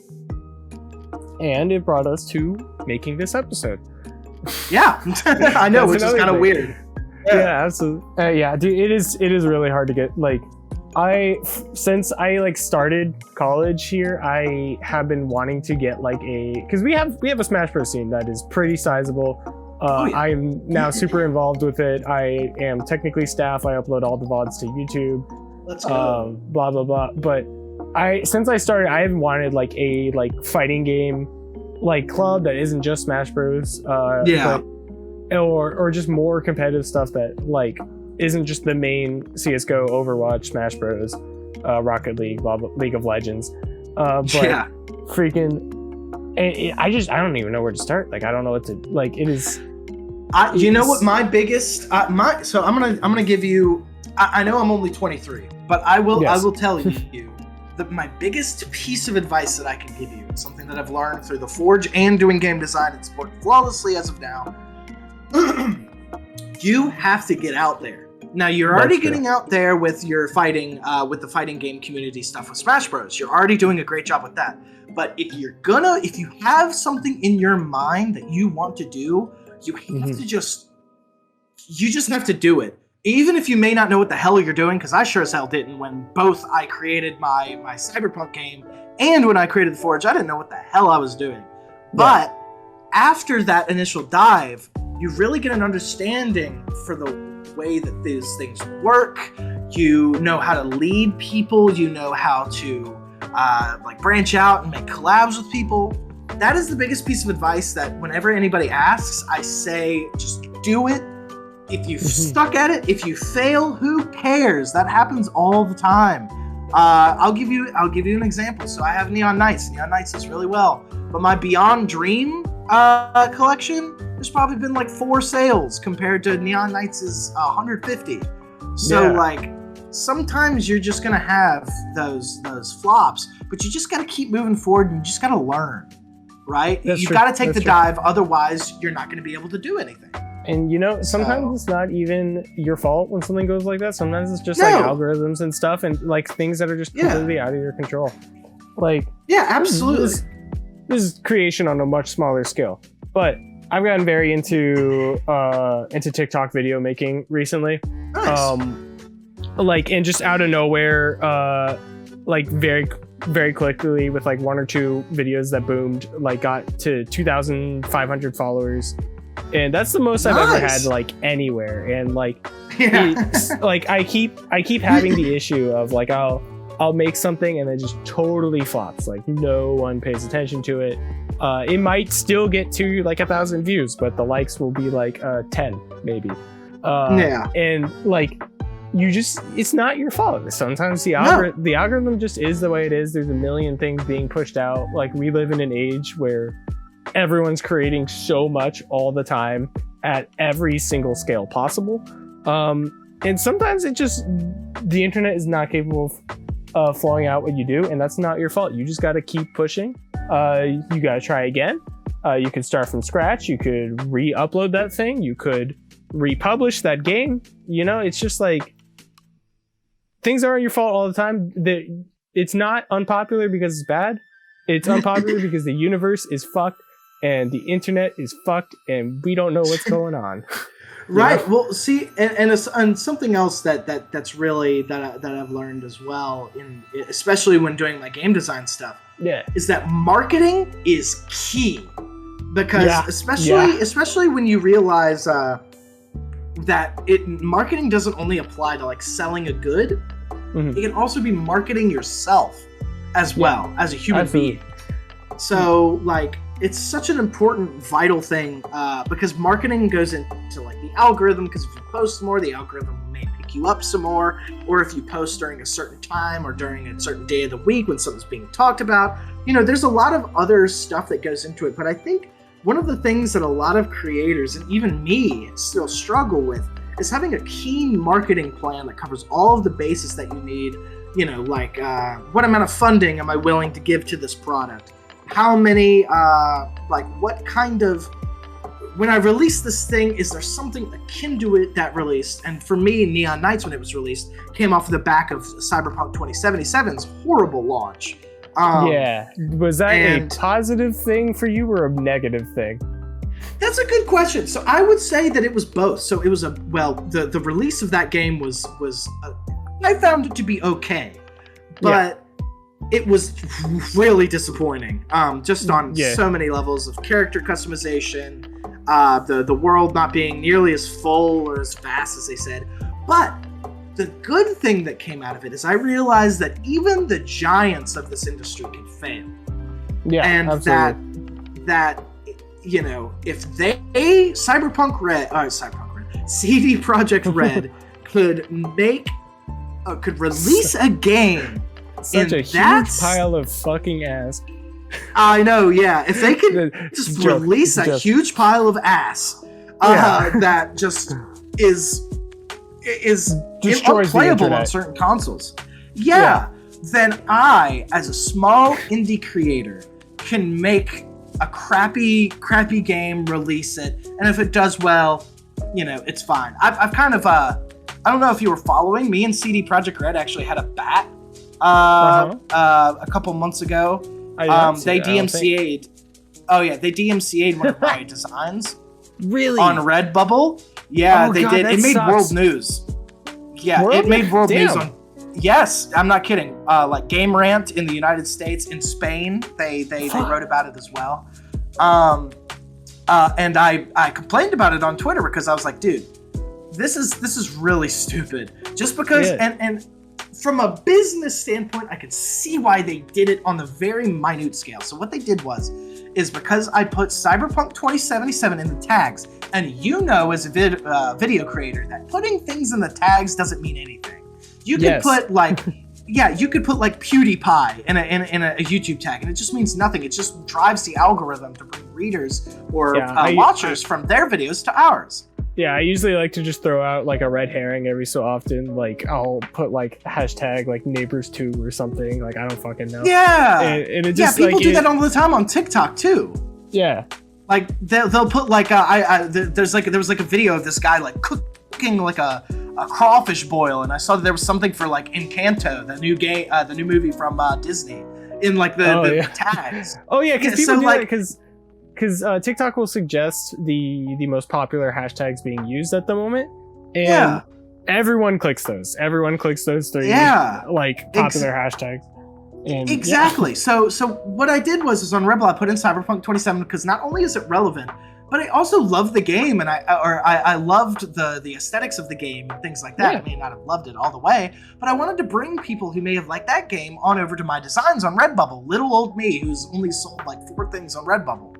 And it brought us to making this episode. Yeah, I know, which is kind of weird. Yeah, absolutely. Yeah, dude, it is really hard to get, like, since I like started college here, I have been wanting to get like because we have a Smash Bros scene that is pretty sizable. I'm now super involved with it. I am technically staff. I upload all the VODs to YouTube. Let's go. Blah blah blah. But since I started, I have wanted like a fighting game like club that isn't just Smash Bros. Or just more competitive stuff that like isn't just the main CS:GO, Overwatch, Smash Bros, Rocket League, League of Legends. Freaking, I don't even know where to start. Like, I don't know what to like. It is. You know what my biggest so I'm gonna give you. I know I'm only 23, but I will tell you that my biggest piece of advice that I can give you, something that I've learned through the Forge and doing game design. It's worked flawlessly as of now. You have to get out there. Now you're already getting out there with your fighting, with the fighting game community stuff with Smash Bros. You're already doing a great job with that. But if you have something in your mind that you want to do, you have to just have to do it. Even if you may not know what the hell you're doing, because I sure as hell didn't when both I created my Cyberpunk game and when I created the Forge, I didn't know what the hell I was doing. But after that initial dive, you really get an understanding for the way that these things work. You know how to lead people. You know how to branch out and make collabs with people. That is the biggest piece of advice that whenever anybody asks, I say just do it. If you've stuck at it, if you fail, who cares? That happens all the time. I'll give you an example. So I have Neon Knights. Neon Knights does really well, but my Beyond Dream collection, there's probably been like 4 sales compared to Neon Knights' 150. So sometimes you're just gonna have those flops, but you just gotta keep moving forward and you just gotta learn, right? You gotta take the dive, otherwise you're not gonna be able to do anything. And you know, sometimes it's not even your fault when something goes like that. Sometimes it's just like algorithms and stuff and like things that are just completely out of your control. Like, absolutely. This is creation on a much smaller scale, but I've gotten very into TikTok video making recently. Nice. And just out of nowhere, very, very quickly with like 1 or 2 videos that boomed, like got to 2,500 followers. And that's the most I've ever had like anywhere. And like, I keep having the issue of like, I'll make something and then just totally flops. Like no one pays attention to it. It might still get to like 1,000 views, but the likes will be like 10 maybe. And like it's not your fault. Sometimes the algorithm just is the way it is. There's a million things being pushed out. Like we live in an age where everyone's creating so much all the time at every single scale possible. And sometimes the internet is not capable of flowing out what you do, and that's not your fault. You just got to keep pushing. You got to try again. You could start from scratch. You could re-upload that thing. You could republish that game. You know, it's just like things aren't your fault all the time. It's not unpopular because it's bad. It's unpopular because the universe is fucked and the internet is fucked and we don't know what's going on. Right. Yeah. Well, see, and something else that's really that I've learned as well, especially when doing my game design stuff, is that marketing is key. Because especially when you realize that marketing doesn't only apply to like selling a good, it can also be marketing yourself as well as a human being. So like it's such an important, vital thing because marketing goes into like the algorithm. Because if you post more, the algorithm may pick hook you up some more, or if you post during a certain time or during a certain day of the week when something's being talked about. There's a lot of other stuff that goes into it, but I think one of the things that a lot of creators, and even me, still struggle with is having a keen marketing plan that covers all of the bases that you need. Like what amount of funding am I willing to give to this product? How many, what kind of, when I release this thing, is there something akin to it that released? And for me, Neon Knights, when it was released, came off the back of Cyberpunk 2077's horrible launch. Was that a positive thing for you or a negative thing? That's a good question. So I would say that it was both. So it was the release of that game was I found it to be okay, but it was really disappointing. Just on so many levels of character customization, the world not being nearly as full or as vast as they said. But the good thing that came out of it is I realized that even the giants of this industry can fail. Yeah, and absolutely. that if CD Projekt Red could release a game such a huge pile of fucking ass. I know, yeah. If they could just release a huge pile of ass that just is unplayable on certain consoles, then I, as a small indie creator, can make a crappy game, release it, and if it does well, it's fine. I've kind of I don't know if you were following, me and CD Projekt Red actually had a bat a couple months ago. They DMCA'd. They DMCA'd one of my designs. Really? On Redbubble. Yeah, they did. It made world news. Yeah, it made world news on. Yes, I'm not kidding. Like Game Rant in the United States, in Spain, they wrote about it as well. And I complained about it on Twitter because I was like, dude, this is really stupid. Just because, and from a business standpoint, I could see why they did it on the very minute scale. So what they did is because I put Cyberpunk 2077 in the tags, and as a video creator, that putting things in the tags doesn't mean anything. You could put you could put like PewDiePie in a YouTube tag, and it just means nothing. It just drives the algorithm to bring readers or watchers from their videos to ours. Yeah, I usually like to just throw out like a red herring every so often. Like I'll put like hashtag like neighbors2 or something. Like I don't fucking know. Yeah, and it just people do that all the time on TikTok too. Yeah, like they'll put like there was like a video of this guy like cooking like a crawfish boil, and I saw that there was something for like Encanto, the new game, the new movie from Disney, in like the tags. Oh yeah, because people do that because TikTok will suggest the most popular hashtags being used at the moment, and everyone clicks those. Everyone clicks those three like popular hashtags. And, exactly. So what I did was on Rebel I put in Cyberpunk 27 because not only is it relevant, but I also love the game, and I loved the aesthetics of the game and things like that. Yeah. I may not have loved it all the way, but I wanted to bring people who may have liked that game on over to my designs on Redbubble. Little old me, who's only sold like 4 things on Redbubble.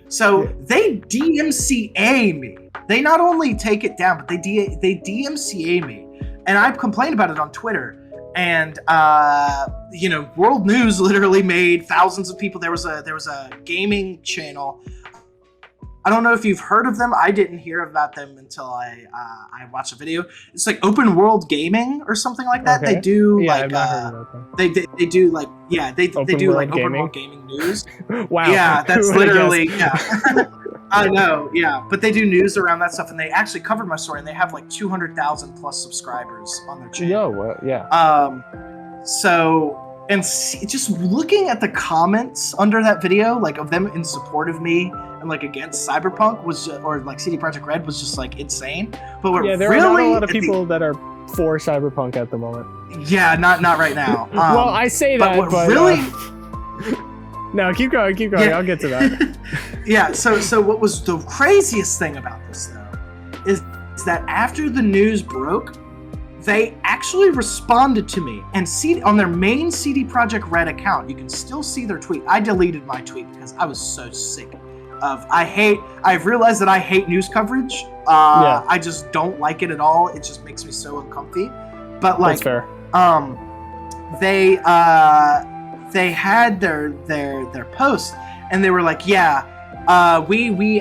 So they DMCA me. They not only take it down, but they DMCA me, and I've complained about it on Twitter. And World News literally made thousands of people. There was a gaming channel. I don't know if you've heard of them. I didn't hear about them until I watched a video. It's like Open World Gaming or something like that. Okay. They do I've not heard about them. They do like they do like Open World Gaming news. Wow. Yeah, that's literally I know, yeah, but they do news around that stuff, and they actually covered my story, and they have like 200,000 plus subscribers on their channel. Just looking at the comments under that video, like of them in support of me and like against Cyberpunk or like CD Projekt Red was just like insane. But there are not a lot of people that are for Cyberpunk at the moment. Yeah, not right now. Well, I say that, but really. No, keep going. Yeah. I'll get to that. Yeah, so what was the craziest thing about this, though, is that after the news broke, they actually responded to me, and on their main CD Projekt Red account, you can still see their tweet. I deleted my tweet because I was so sick I've realized that I hate news coverage. I just don't like it at all. It just makes me so uncomfy. But like, That's fair. they had their post, and they were like, we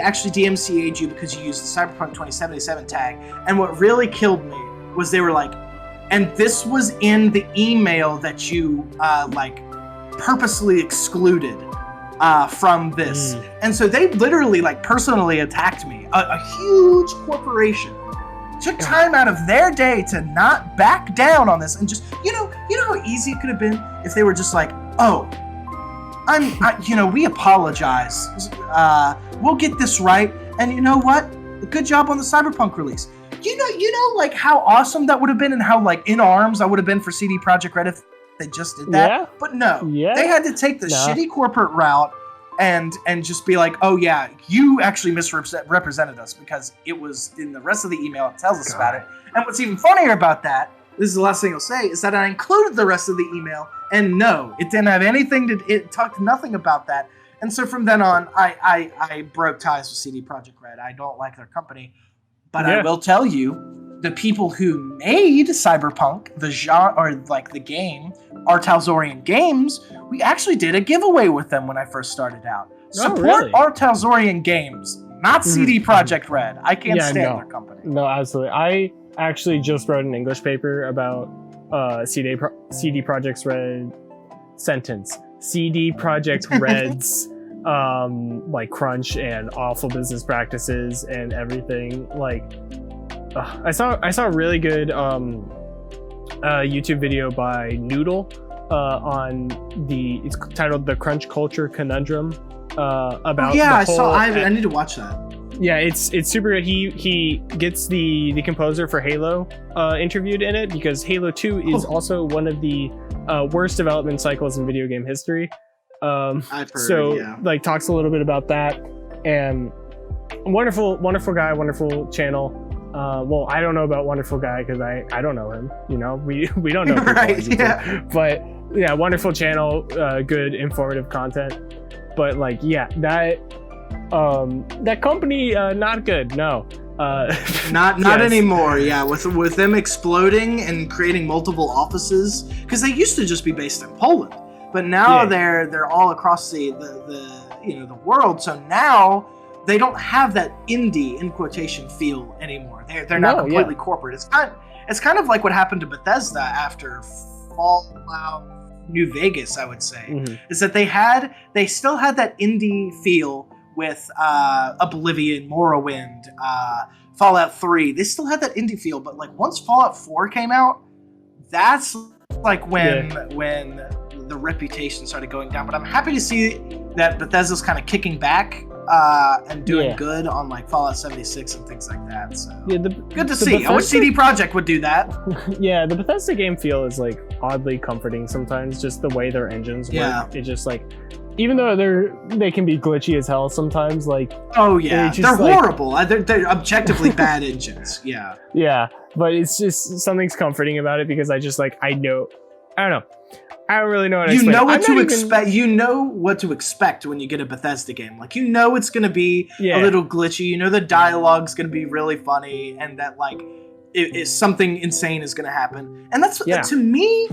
actually DMCA'd you because you used the Cyberpunk 2077 tag. And what really killed me was they were like, and this was in the email that you like purposely excluded from this. And so they literally like personally attacked me. A huge corporation took time out of their day to not back down on this, and just you know how easy it could have been if they were just like, we apologize. We'll get this right, and you know what? Good job on the Cyberpunk release. You know, like how awesome that would have been, and how like in arms I would have been for CD Projekt Red if they just did that. Yeah. But no, they had to take the shitty corporate route and just be like, oh yeah, you actually misrepresented us, because it was in the rest of the email it tells us about it. And what's even funnier about that, this is the last thing I'll say, is that I included the rest of the email, and no, it didn't have anything it talked nothing about that. And so from then on, I broke ties with CD Projekt Red. I don't like their company, but I will tell you, the people who made Cyberpunk, the genre, or like the game, Artalzorian Games, we actually did a giveaway with them when I first started out. Support Artalzorian Games, not CD Projekt Red. I can't stand their company. No, absolutely. I actually just wrote an English paper about CD Projekt Red sentence. CD Projekt Red's like crunch and awful business practices and everything. Like, I saw a really good YouTube video by Noodle it's titled "The Crunch Culture Conundrum" about. I need to watch that. Yeah, it's super good. He gets the composer for Halo interviewed in it, because Halo 2 is also one of the worst development cycles in video game history. I've heard. So like talks a little bit about that, and wonderful guy, wonderful channel. Well, I don't know about wonderful guy because I don't know him. You know, we don't know. Right. Yeah. But yeah, wonderful channel, good informative content. But like, yeah, that company not good. No. Not anymore. Yeah, with them exploding and creating multiple offices, because they used to just be based in Poland, but now they're all across the world. So now they don't have that indie in quotation feel anymore. They're not completely corporate. It's kind of like what happened to Bethesda after Fallout New Vegas, I would say, is that they still had that indie feel with Oblivion, Morrowind, Fallout 3. They still had that indie feel, but like once Fallout 4 came out, that's like when the reputation started going down. But I'm happy to see that Bethesda's kind of kicking back and doing good on like Fallout 76 and things like that. So good to see. I wish CD Projekt would do that. Yeah, the Bethesda game feel is like oddly comforting sometimes, just the way their engines work. It's just like, even though they can be glitchy as hell sometimes, like they're horrible. They're objectively bad engines. Yeah, but it's just something's comforting about it, because I just like I don't know. I don't really know what to explain. You know what to expect. You know what to expect when you get a Bethesda game. Like, you know it's going to be a little glitchy. You know the dialogue's going to be really funny, and that like something insane is going to happen. And that's to me.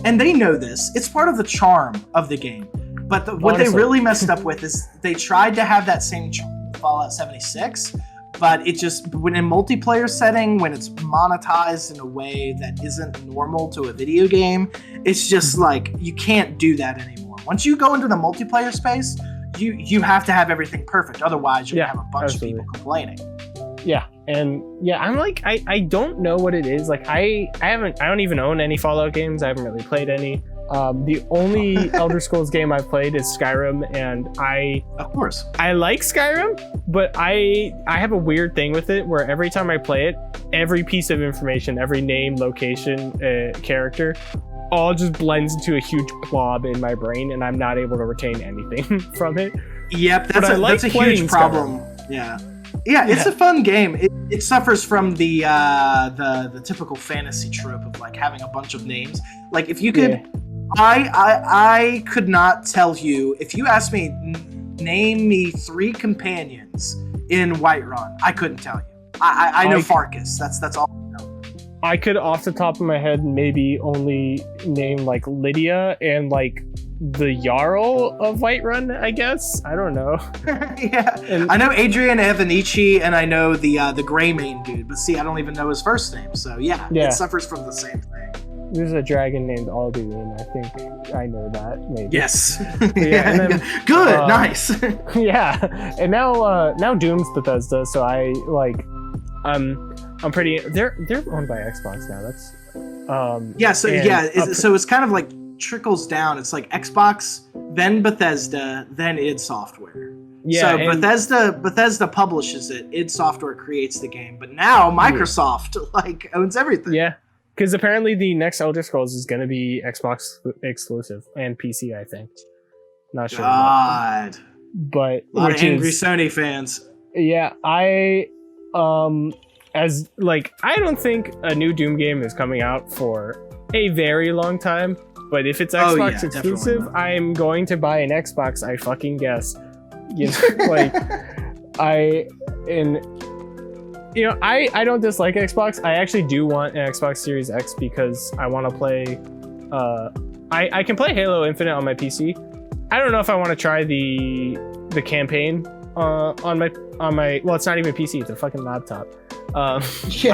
And they know this. It's part of the charm of the game. But what they really messed up with is they tried to have that same charm with Fallout 76. But it just, when in multiplayer setting, when it's monetized in a way that isn't normal to a video game, it's just like, you can't do that anymore. Once you go into the multiplayer space, you have to have everything perfect. Otherwise, you're going to have a bunch of people complaining. Yeah. And I'm like, I don't know what it is. Like, I don't even own any Fallout games. I haven't really played any. The only Elder Scrolls game I've played is Skyrim, and I like Skyrim, but I have a weird thing with it where every time I play it, every piece of information, every name, location, character, all just blends into a huge blob in my brain, and I'm not able to retain anything from it. Yep, that's a huge problem. Skyrim. Yeah, it's a fun game. It suffers from the typical fantasy trope of like having a bunch of names. Like, if you could, I could not tell you, if you asked me name me 3 companions in Whiterun, I couldn't tell you. I know Farkas. That's all I know. I could, off the top of my head, maybe only name like Lydia and like the Jarl of Whiterun, I guess. I don't know. Yeah, and I know Adrian Evanici, and I know the Greymane dude. But see, I don't even know his first name. So yeah, it suffers from the same thing. There's a dragon named Alduin. I think I know that. Maybe. Yes. Yeah. And then, good. Nice. Yeah. And now Doom's Bethesda. So I'm pretty. They're owned by Xbox now. That's So it's kind of like trickles down. It's like Xbox, then Bethesda, then id Software. Yeah. So Bethesda publishes it. id Software creates the game, but now Microsoft owns everything. Yeah, because apparently the next Elder Scrolls is going to be Xbox exclusive and PC. I think. Not sure. God. But a lot of angry Sony fans. Yeah, I don't think a new Doom game is coming out for a very long time. But if it's Xbox exclusive, I'm going to buy an Xbox. I fucking guess. You know, I don't dislike Xbox. I actually do want an Xbox Series X because I want to play. I can play Halo Infinite on my PC. I don't know if I want to try the campaign on my. Well, it's not even PC. It's a fucking laptop. I'm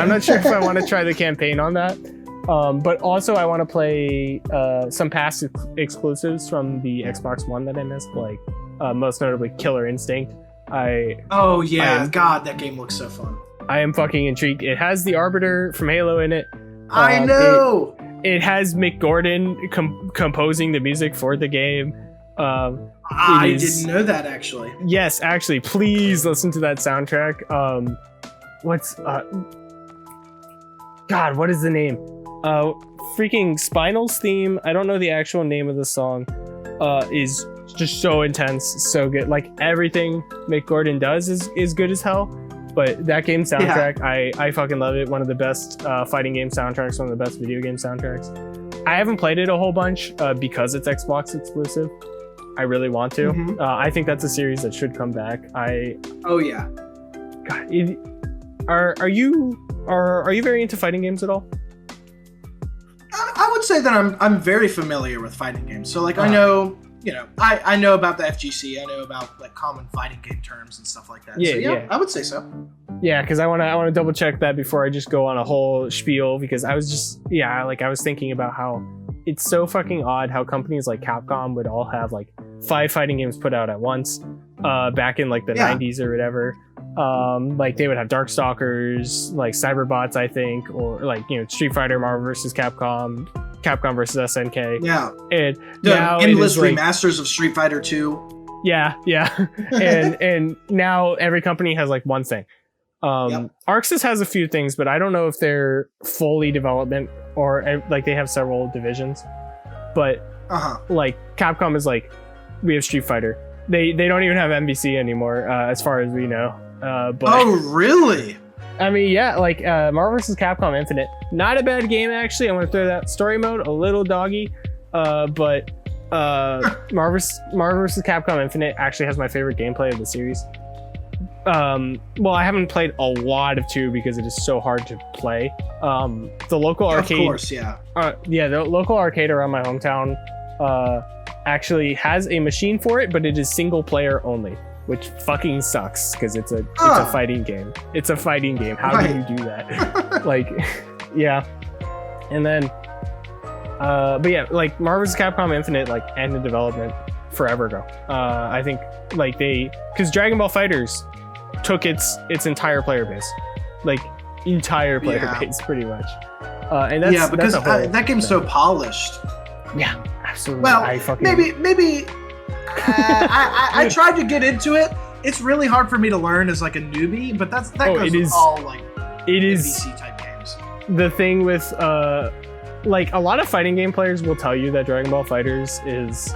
not sure if I want to try the campaign on that. But also I want to play some past exclusives from the Xbox One that I missed, like most notably Killer Instinct. God, that game looks so fun. I am fucking intrigued. It has the Arbiter from Halo in it. I know! It has Mick Gordon composing the music for the game. I didn't know that, actually. Yes, actually, please listen to that soundtrack. God, what is the name? Freaking Spinal's theme, I don't know the actual name of the song, is just so intense, so good. Like, everything Mick Gordon does is good as hell, but that game soundtrack, I fucking love it. One of the best fighting game soundtracks, one of the best video game soundtracks. I haven't played it a whole bunch because it's Xbox exclusive. I really want to. Mm-hmm. I think that's a series that should come back. God, are you very into fighting games at all? I would say that I'm very familiar with fighting games. So I know, I know about the FGC. I know about like common fighting game terms and stuff like that. Yeah. I would say so. Yeah, because I want to double check that before I just go on a whole spiel, because I was thinking about how it's so fucking odd how companies like Capcom would all have like 5 fighting games put out at once back in like the 90s or whatever. Like they would have Darkstalkers, like Cyberbots, I think, or like, Street Fighter, Marvel vs. Capcom versus SNK. Yeah. And the now endless remasters of Street Fighter 2. Yeah. and now every company has like one thing. ArcSys has a few things, but I don't know if they're fully development or like they have several divisions. But like Capcom is like, we have Street Fighter. They don't even have MVC anymore, as far as we know. But oh, really? I mean, yeah, like Marvel vs. Capcom Infinite, not a bad game actually. I want to throw that story mode a little doggy, but Marvel vs. Capcom Infinite actually has my favorite gameplay of the series. Well, I haven't played a lot of 2 because it is so hard to play. The local arcade, of course, yeah. The local arcade around my hometown actually has a machine for it, but it is single player only, which fucking sucks because it's a fighting game. It's a fighting game. How do you do that? Like, yeah. And then, but yeah, like Marvel vs. Capcom Infinite like ended development forever ago. I think like because Dragon Ball FighterZ took its entire player base, like entire player base pretty much. And that's because that's that game's so polished. Yeah, absolutely. Well, maybe I tried to get into it. It's really hard for me to learn as like a newbie, but that goes with all like NBC type games. The thing with like a lot of fighting game players will tell you that Dragon Ball FighterZ is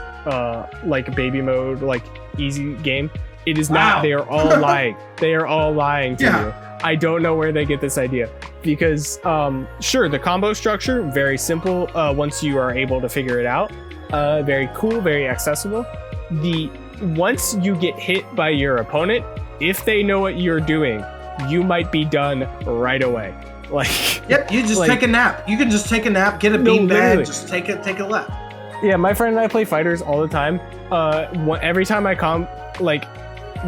like baby mode, like easy game. It is not. They are all lying. They are all lying to you. I don't know where they get this idea, because sure, the combo structure, very simple once you are able to figure it out. Very cool, very accessible. The once you get hit by your opponent, if they know what you're doing, you might be done right away. Like, yep, you just take a nap. You can just take a nap, get a beanbag, just take a lap. Yeah, my friend and I play fighters all the time. Every time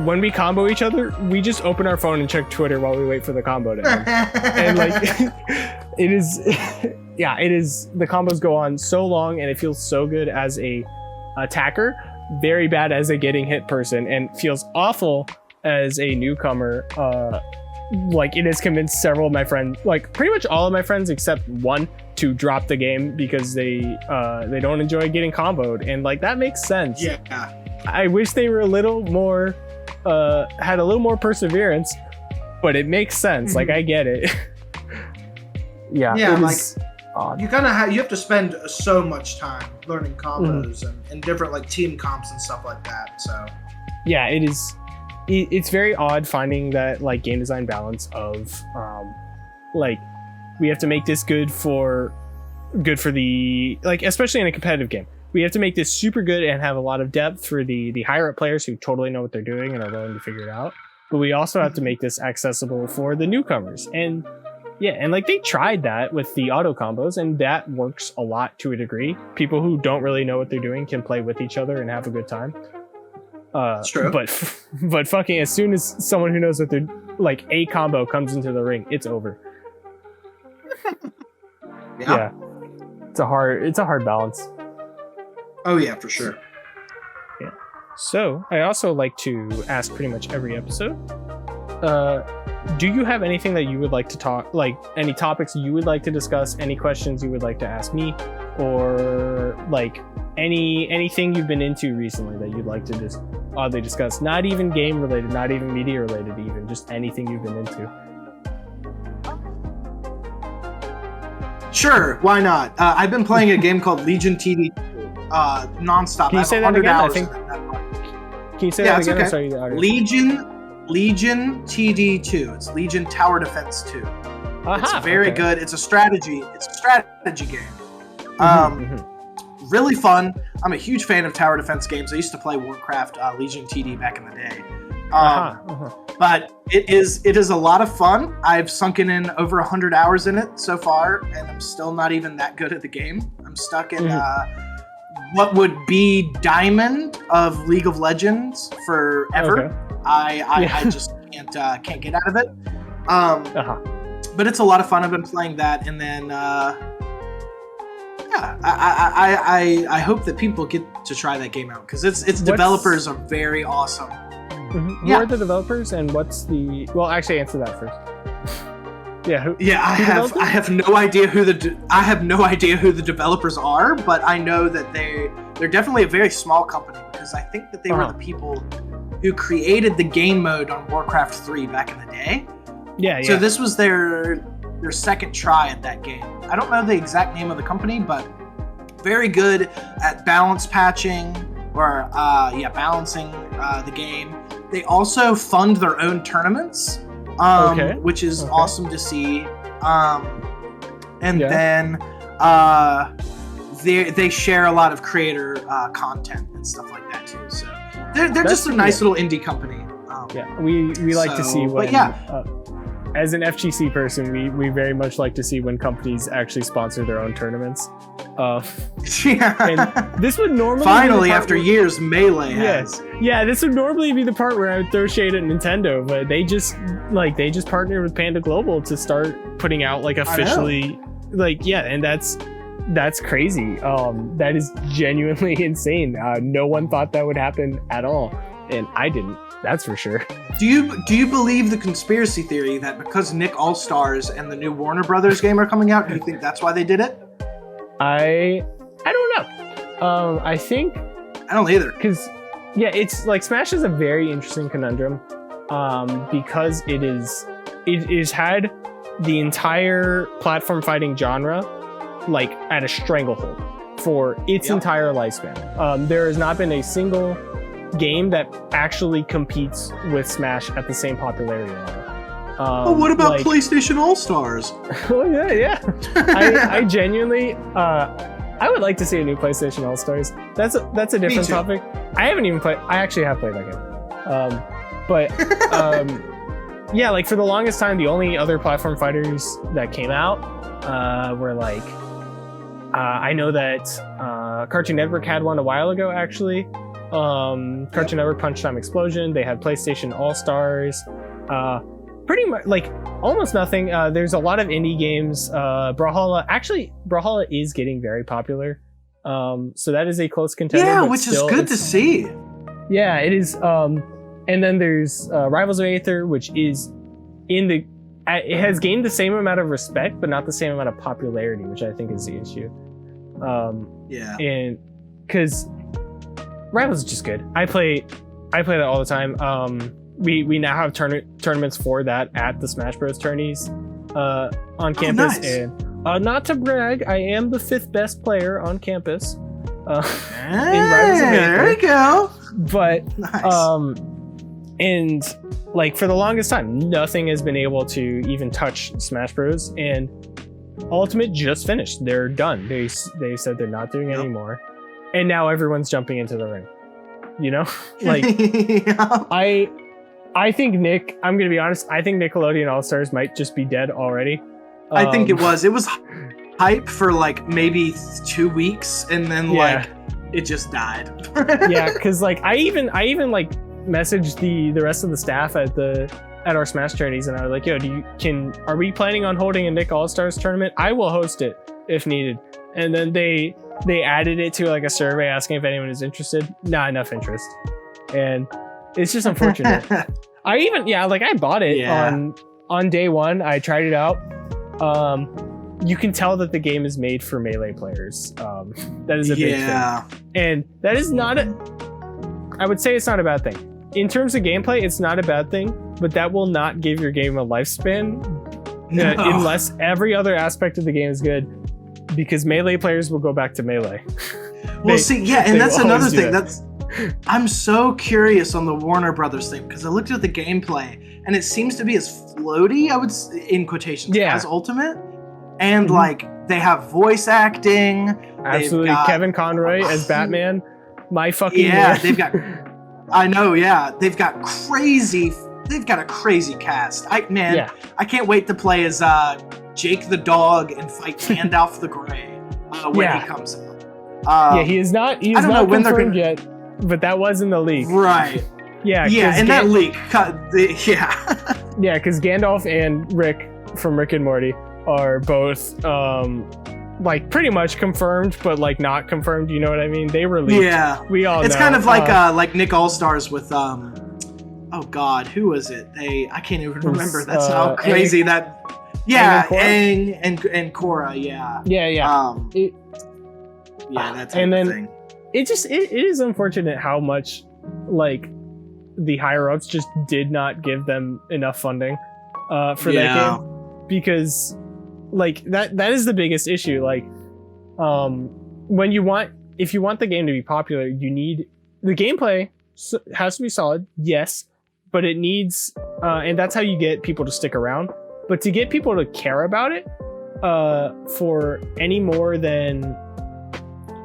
when we combo each other, we just open our phone and check Twitter while we wait for the combo to end. And it is, it is. The combos go on so long, and it feels so good as a attacker, very bad as a getting hit person, and feels awful as a newcomer. It has convinced several of my friends, pretty much all of my friends except one, to drop the game because they don't enjoy getting comboed, and that makes sense. Yeah. I wish they were a little more, had a little more perseverance, but it makes sense. Mm-hmm. I get it. Yeah. You have to spend so much time learning combos and different team comps and stuff like that. So yeah, it is. It's very odd finding that game design balance of we have to make this good for the especially in a competitive game. We have to make this super good and have a lot of depth for the higher up players who totally know what they're doing and are willing to figure it out. But we also have to make this accessible for the newcomers. And yeah, and they tried that with the auto combos, and that works a lot to a degree. People who don't really know what they're doing can play with each other and have a good time. It's true. But fucking as soon as someone who knows what they're a combo comes into the ring, it's over. Yeah. It's a hard balance. Oh yeah, for sure. Yeah. So I also like to ask pretty much every episode, do you have anything that you would like to talk, any topics you would like to discuss, any questions you would like to ask me, or anything you've been into recently that you'd like to just oddly discuss? Not even game related, not even media related, even just anything you've been into. Sure, why not? I've been playing a game called Legion TD nonstop. Can you say that again? Can you say that again? Okay. Sorry, Legion TD2. It's Legion Tower Defense 2. It's very good. It's a strategy game. Really fun. I'm a huge fan of tower defense games. I used to play Warcraft Legion TD back in the day. But it is a lot of fun. I've sunken in over 100 hours in it so far, and I'm still not even that good at the game. I'm stuck in what would be Diamond of League of Legends forever. Okay. I just can't get out of it. But it's a lot of fun. I've been playing that, and then I hope that people get to try that game out because its developers are very awesome. Mm-hmm. Who are the developers, and what's the? Well, actually, answer that first. I have no idea who the developers are, but I know that they're definitely a very small company because I think that they were the people who created the game mode on Warcraft 3 back in the day. Yeah. So this was their second try at that game. I don't know the exact name of the company, but very good at balance patching or balancing the game. They also fund their own tournaments, which is awesome to see. Then they share a lot of creator content and stuff like that too. So they're just a nice little indie company. We like to see when. As an FGC person, we very much like to see when companies actually sponsor their own tournaments. And this would normally finally, after years, Melee has. Yeah, this would normally be the part where I would throw shade at Nintendo, but they just partnered with Panda Global to start putting out officially and that's crazy. That is genuinely insane. No one thought that would happen at all, and I didn't. That's for sure. Do you believe the conspiracy theory that because Nick All-Stars and the new Warner Brothers game are coming out, do you think that's why they did it? I don't know. I think I don't either. Because it's Smash is a very interesting conundrum. Because it is had the entire platform fighting genre at a stranglehold for its entire lifespan. There has not been a single game that actually competes with Smash at the same popularity level. What about PlayStation All-Stars? Oh yeah. I genuinely, I would like to see a new PlayStation All-Stars. That's a different topic. I haven't even played. I actually have played that game. Yeah, like for the longest time, the only other platform fighters that came out were like, I know that Cartoon Network had one a while ago, actually. Cartoon Network Punch Time Explosion. They had PlayStation All Stars. Pretty much like almost nothing. There's a lot of indie games. Brawlhalla is getting very popular. So that is a close contender. Yeah, but which still, is good to see. Yeah, it is. And then there's Rivals of Aether, which is it has gained the same amount of respect, but not the same amount of popularity, which I think is the issue. Yeah. And because Rivals is just good. I play that all the time. We now have tournaments for that at the Smash Bros. Tourneys on campus. Nice. And not to brag, I am the 5th best player on campus. Hey, in Rivals of Aether. there you go. But Nice. and like for the longest time, nothing has been able to even touch Smash Bros. And Ultimate just finished. They're done. They said they're not doing it anymore. And now everyone's jumping into the ring. You know? Like Yeah. I think I'm gonna be honest, I think Nickelodeon All-Stars might just be dead already. I think it was hype for like maybe 2 weeks, and then like it just died. Yeah, because like I even like messaged the rest of the staff at our Smash tourneys, and I was like, yo, are we planning on holding a Nick All-Stars tournament? I will host it if needed. And then they added it to like a survey asking if anyone is interested. Not enough interest. And it's just unfortunate. I bought it on day one. I tried it out. You can tell that the game is made for Melee players. That is a big thing. And that is not I would say it's not a bad thing. In terms of gameplay, it's not a bad thing, but that will not give your game a lifespan unless every other aspect of the game is good, because Melee players will go back to Melee. Well, and that's another thing. I'm so curious on the Warner Brothers thing, because I looked at the gameplay and it seems to be as floaty, I would in quotations, as Ultimate, and like they have voice acting. Absolutely, Kevin Conroy as Batman. My fucking they've got. I know, they've got a crazy cast. I can't wait to play as Jake the dog and fight Gandalf the Grey when he comes out. He is not confirmed yet, but that was in the leak. Right. Yeah, that leak. Yeah, because Gandalf and Rick from Rick and Morty are both like pretty much confirmed, but like not confirmed. You know what I mean? They were leaked. Yeah, we all. It's know. kind of like Nick All Stars with oh God, who was it? I can't even remember. That's how crazy that. Yeah, Aang and Korra. Yeah. That's and then thing. It is unfortunate how much like the higher ups just did not give them enough funding for that game, because like that is the biggest issue. Like if you want the game to be popular, you need the gameplay has to be solid, yes, but it needs and that's how you get people to stick around. But to get people to care about it for any more than,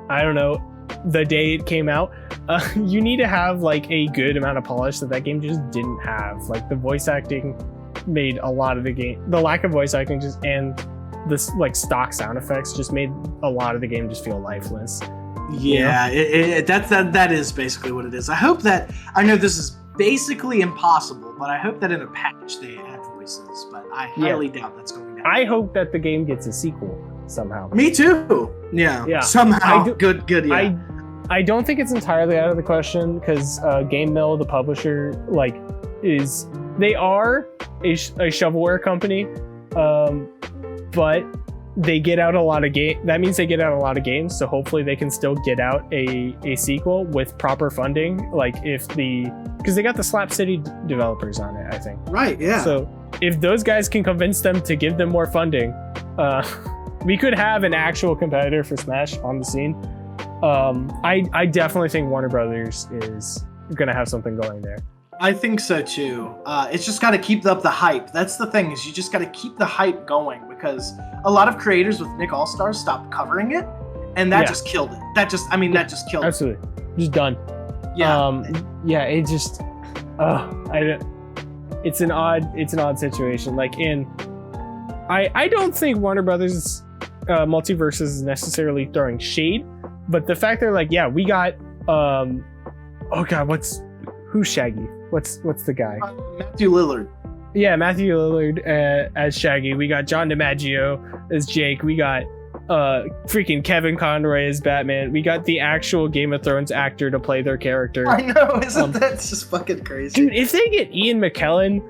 I don't know, the day it came out, you need to have like a good amount of polish that game just didn't have. Like the voice acting made a lot of the game, the lack of voice acting and this like stock sound effects just made a lot of the game just feel lifeless. Yeah, that is basically what it is. I know this is basically impossible, but I hope that in a patch they add voices, but I highly doubt that's going to happen. I hope that the game gets a sequel somehow. Me too. Yeah. Somehow. Good. Yeah. I don't think it's entirely out of the question, because Game Mill, the publisher, like they are a shovelware company, but they get out a lot of game. That means they get out a lot of games. So hopefully they can still get out a sequel with proper funding. Like because they got the Slap City developers on it, I think. Right. Yeah. So if those guys can convince them to give them more funding, we could have an actual competitor for Smash on the scene. I definitely think Warner Brothers is gonna have something going there. I think so too. It's just got to keep up the hype. That's the thing, is you just got to keep the hype going, because a lot of creators with Nick All-Stars stopped covering it, and that just killed it. That just killed it. Absolutely. Just done. Yeah. Yeah, it just it's an odd situation. Like I don't think Warner Brothers Multiverse is necessarily throwing shade, but the fact they're like, yeah, we got oh god, who's Shaggy? What's the guy? Matthew Lillard. Yeah, Matthew Lillard as Shaggy. We got John DiMaggio as Jake. We got freaking Kevin Conroy as Batman. We got the actual Game of Thrones actor to play their character. I know, isn't that just fucking crazy? Dude, if they get Ian McKellen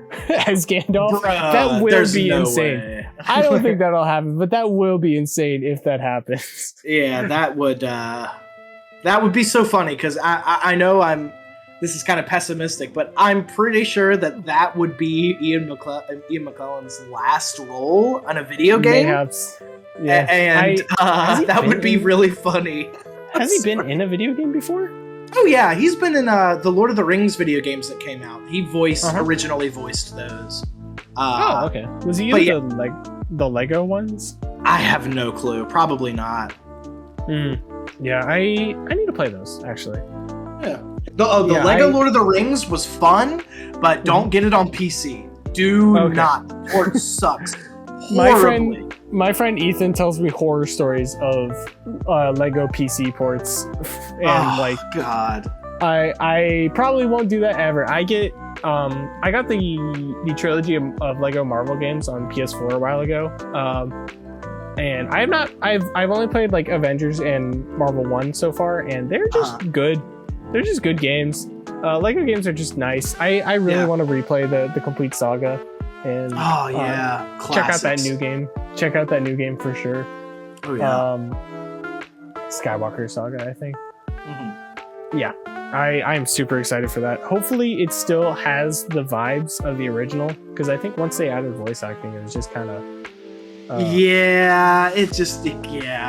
as Gandalf, that will be insane. Way. I don't think that'll happen, but that will be insane if that happens. Yeah, that would be so funny, because I know this is kind of pessimistic, but I'm pretty sure that would be Ian McKellen's last role on a video game. Mayhaps. Yeah. And that would be really funny. Has he been in a video game before? Oh yeah, he's been in the Lord of the Rings video games that came out. He originally voiced those. Oh, okay. Was he in the Lego ones? I have no clue. Probably not. Yeah, I need to play those, actually. Yeah. The Lego Lord of the Rings was fun, but don't get it on PC. Do not. Port sucks horribly. My friend Ethan tells me horror stories of Lego PC ports, and God, I probably won't do that ever. I got the trilogy of Lego Marvel games on PS4 a while ago, and I've only played like Avengers and Marvel 1 so far, and they're just good. They're just good games. Lego games are just nice. I really want to replay the complete saga. And check out that new game. Check out that new game for sure. Oh yeah. Skywalker Saga, I think. Yeah, I am super excited for that. Hopefully, it still has the vibes of the original, because I think once they added voice acting, it was just kind of. Yeah,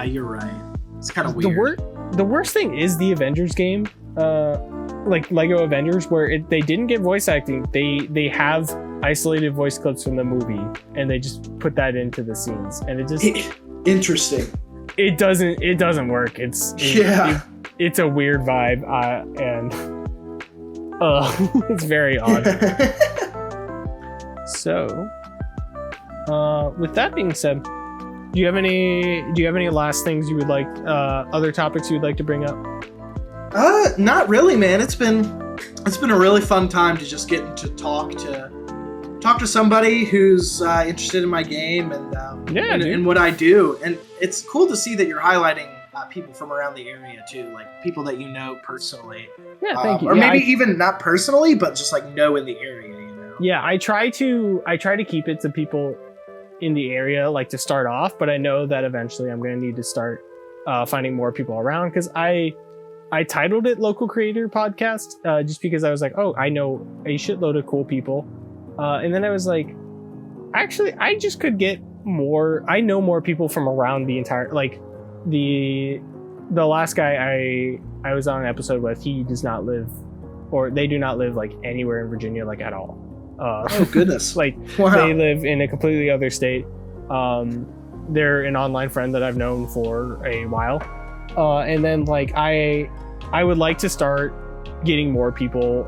you're right. It's kind of weird. The worst thing is the Avengers game, like Lego Avengers, where they didn't get voice acting. They have isolated voice clips from the movie, and they just put that into the scenes, and it just interesting. It doesn't work. It's a weird vibe, and it's very odd. So, with that being said, do you have any last things you would like, other topics you would like to bring up? Not really, man. It's been a really fun time to just get to talk to somebody who's interested in my game and what I do. And it's cool to see that you're highlighting people from around the area too, like people that you know personally. Yeah, thank you. Or maybe even not personally, but just like know in the area, you know. Yeah, I try to keep it to people in the area, like to start off, but I know that eventually I'm going to need to start finding more people around, because I titled it Local Creator Podcast just because I was like, oh, I know a shitload of cool people. And then I was like, actually, I just could get more. I know more people from around the entire, like the last guy I was on an episode with, he does not live, or they do not live like anywhere in Virginia, like at all. Oh goodness. Like they live in a completely other state. They're an online friend that I've known for a while. And then like I would like to start getting more people,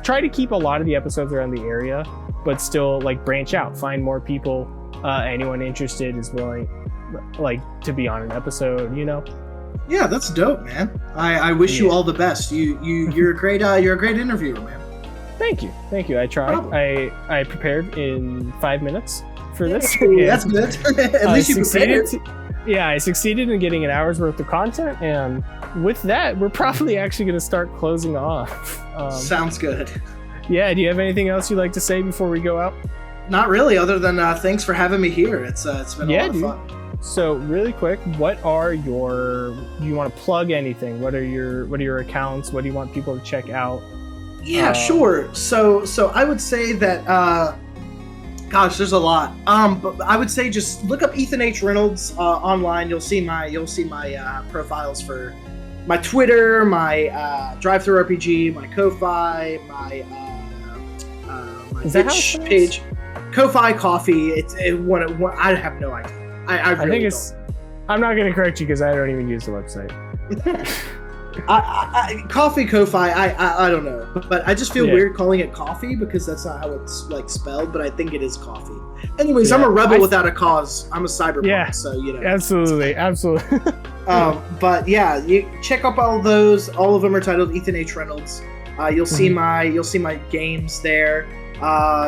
try to keep a lot of the episodes around the area, but still like branch out, find more people. Anyone interested is willing, like, to be on an episode, you know? Yeah, that's dope, man. I wish you all the best. You're a great interviewer, man. Thank you. I tried. I prepared in 5 minutes for this. That's good. At least you prepared. I succeeded in getting an hour's worth of content, and with that, we're probably actually going to start closing off. Sounds good. Yeah, do you have anything else you'd like to say before we go out? Not really, other than thanks for having me here. It's been a lot of fun. So really quick, do you want to plug anything? What are your accounts? What do you want people to check out? Yeah, sure. So I would say that gosh, there's a lot. But I would say just look up Ethan H. Reynolds online. You'll see my profiles for my Twitter, my Drive-Thru RPG, my Ko-Fi, my Twitch page. Ko-Fi Coffee. I have no idea. I really think it's. don't. I'm not going to correct you because I don't even use the website. Coffee Ko-Fi, I don't know, but I just feel Yeah. weird calling it coffee because that's not how it's like spelled, but I think it is coffee. Anyways, I'm Yeah. a rebel without a cause. I'm a cyberpunk, Yeah. so you know. Absolutely. But yeah, you check up all those. All of them are titled Ethan H. Reynolds. You'll see my games there.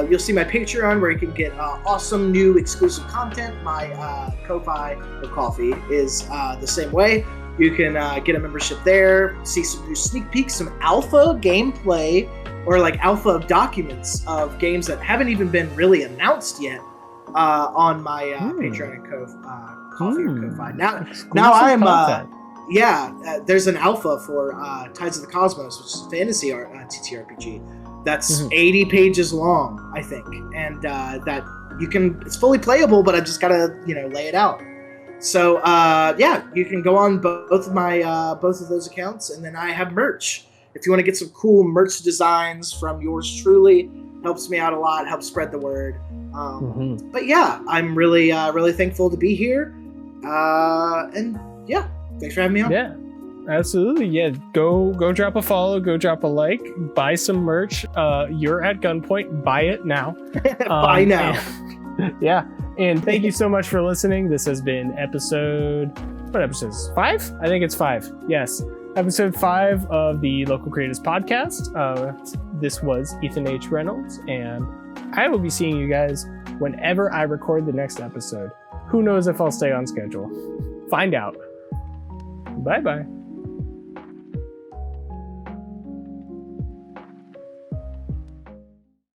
You'll see my Patreon where you can get awesome new exclusive content. My Ko-Fi or Coffee is the same way. You can get a membership there, see some new sneak peeks, some alpha gameplay, or like alpha documents of games that haven't even been really announced yet on my Patreon and Coffee or Ko-Fi. Now I am there's an alpha for Tides of the Cosmos, which is a fantasy TTRPG that's 80 pages long, I think, and that you can. It's fully playable, but I just gotta lay it out. So you can go on both of those accounts, and then I have merch. If you want to get some cool merch designs from yours truly, helps me out a lot, helps spread the word. But yeah, I'm really thankful to be here. And yeah, thanks for having me on. Yeah, absolutely. Yeah, go drop a follow, go drop a like, buy some merch. You're at gunpoint. Buy it now. Buy now. Yeah. And thank you so much for listening. This has been what episode is 5? I think it's 5. Yes. Episode 5 of the Local Creators Podcast. This was Ethan H. Reynolds, and I will be seeing you guys whenever I record the next episode. Who knows if I'll stay on schedule? Find out. Bye-bye.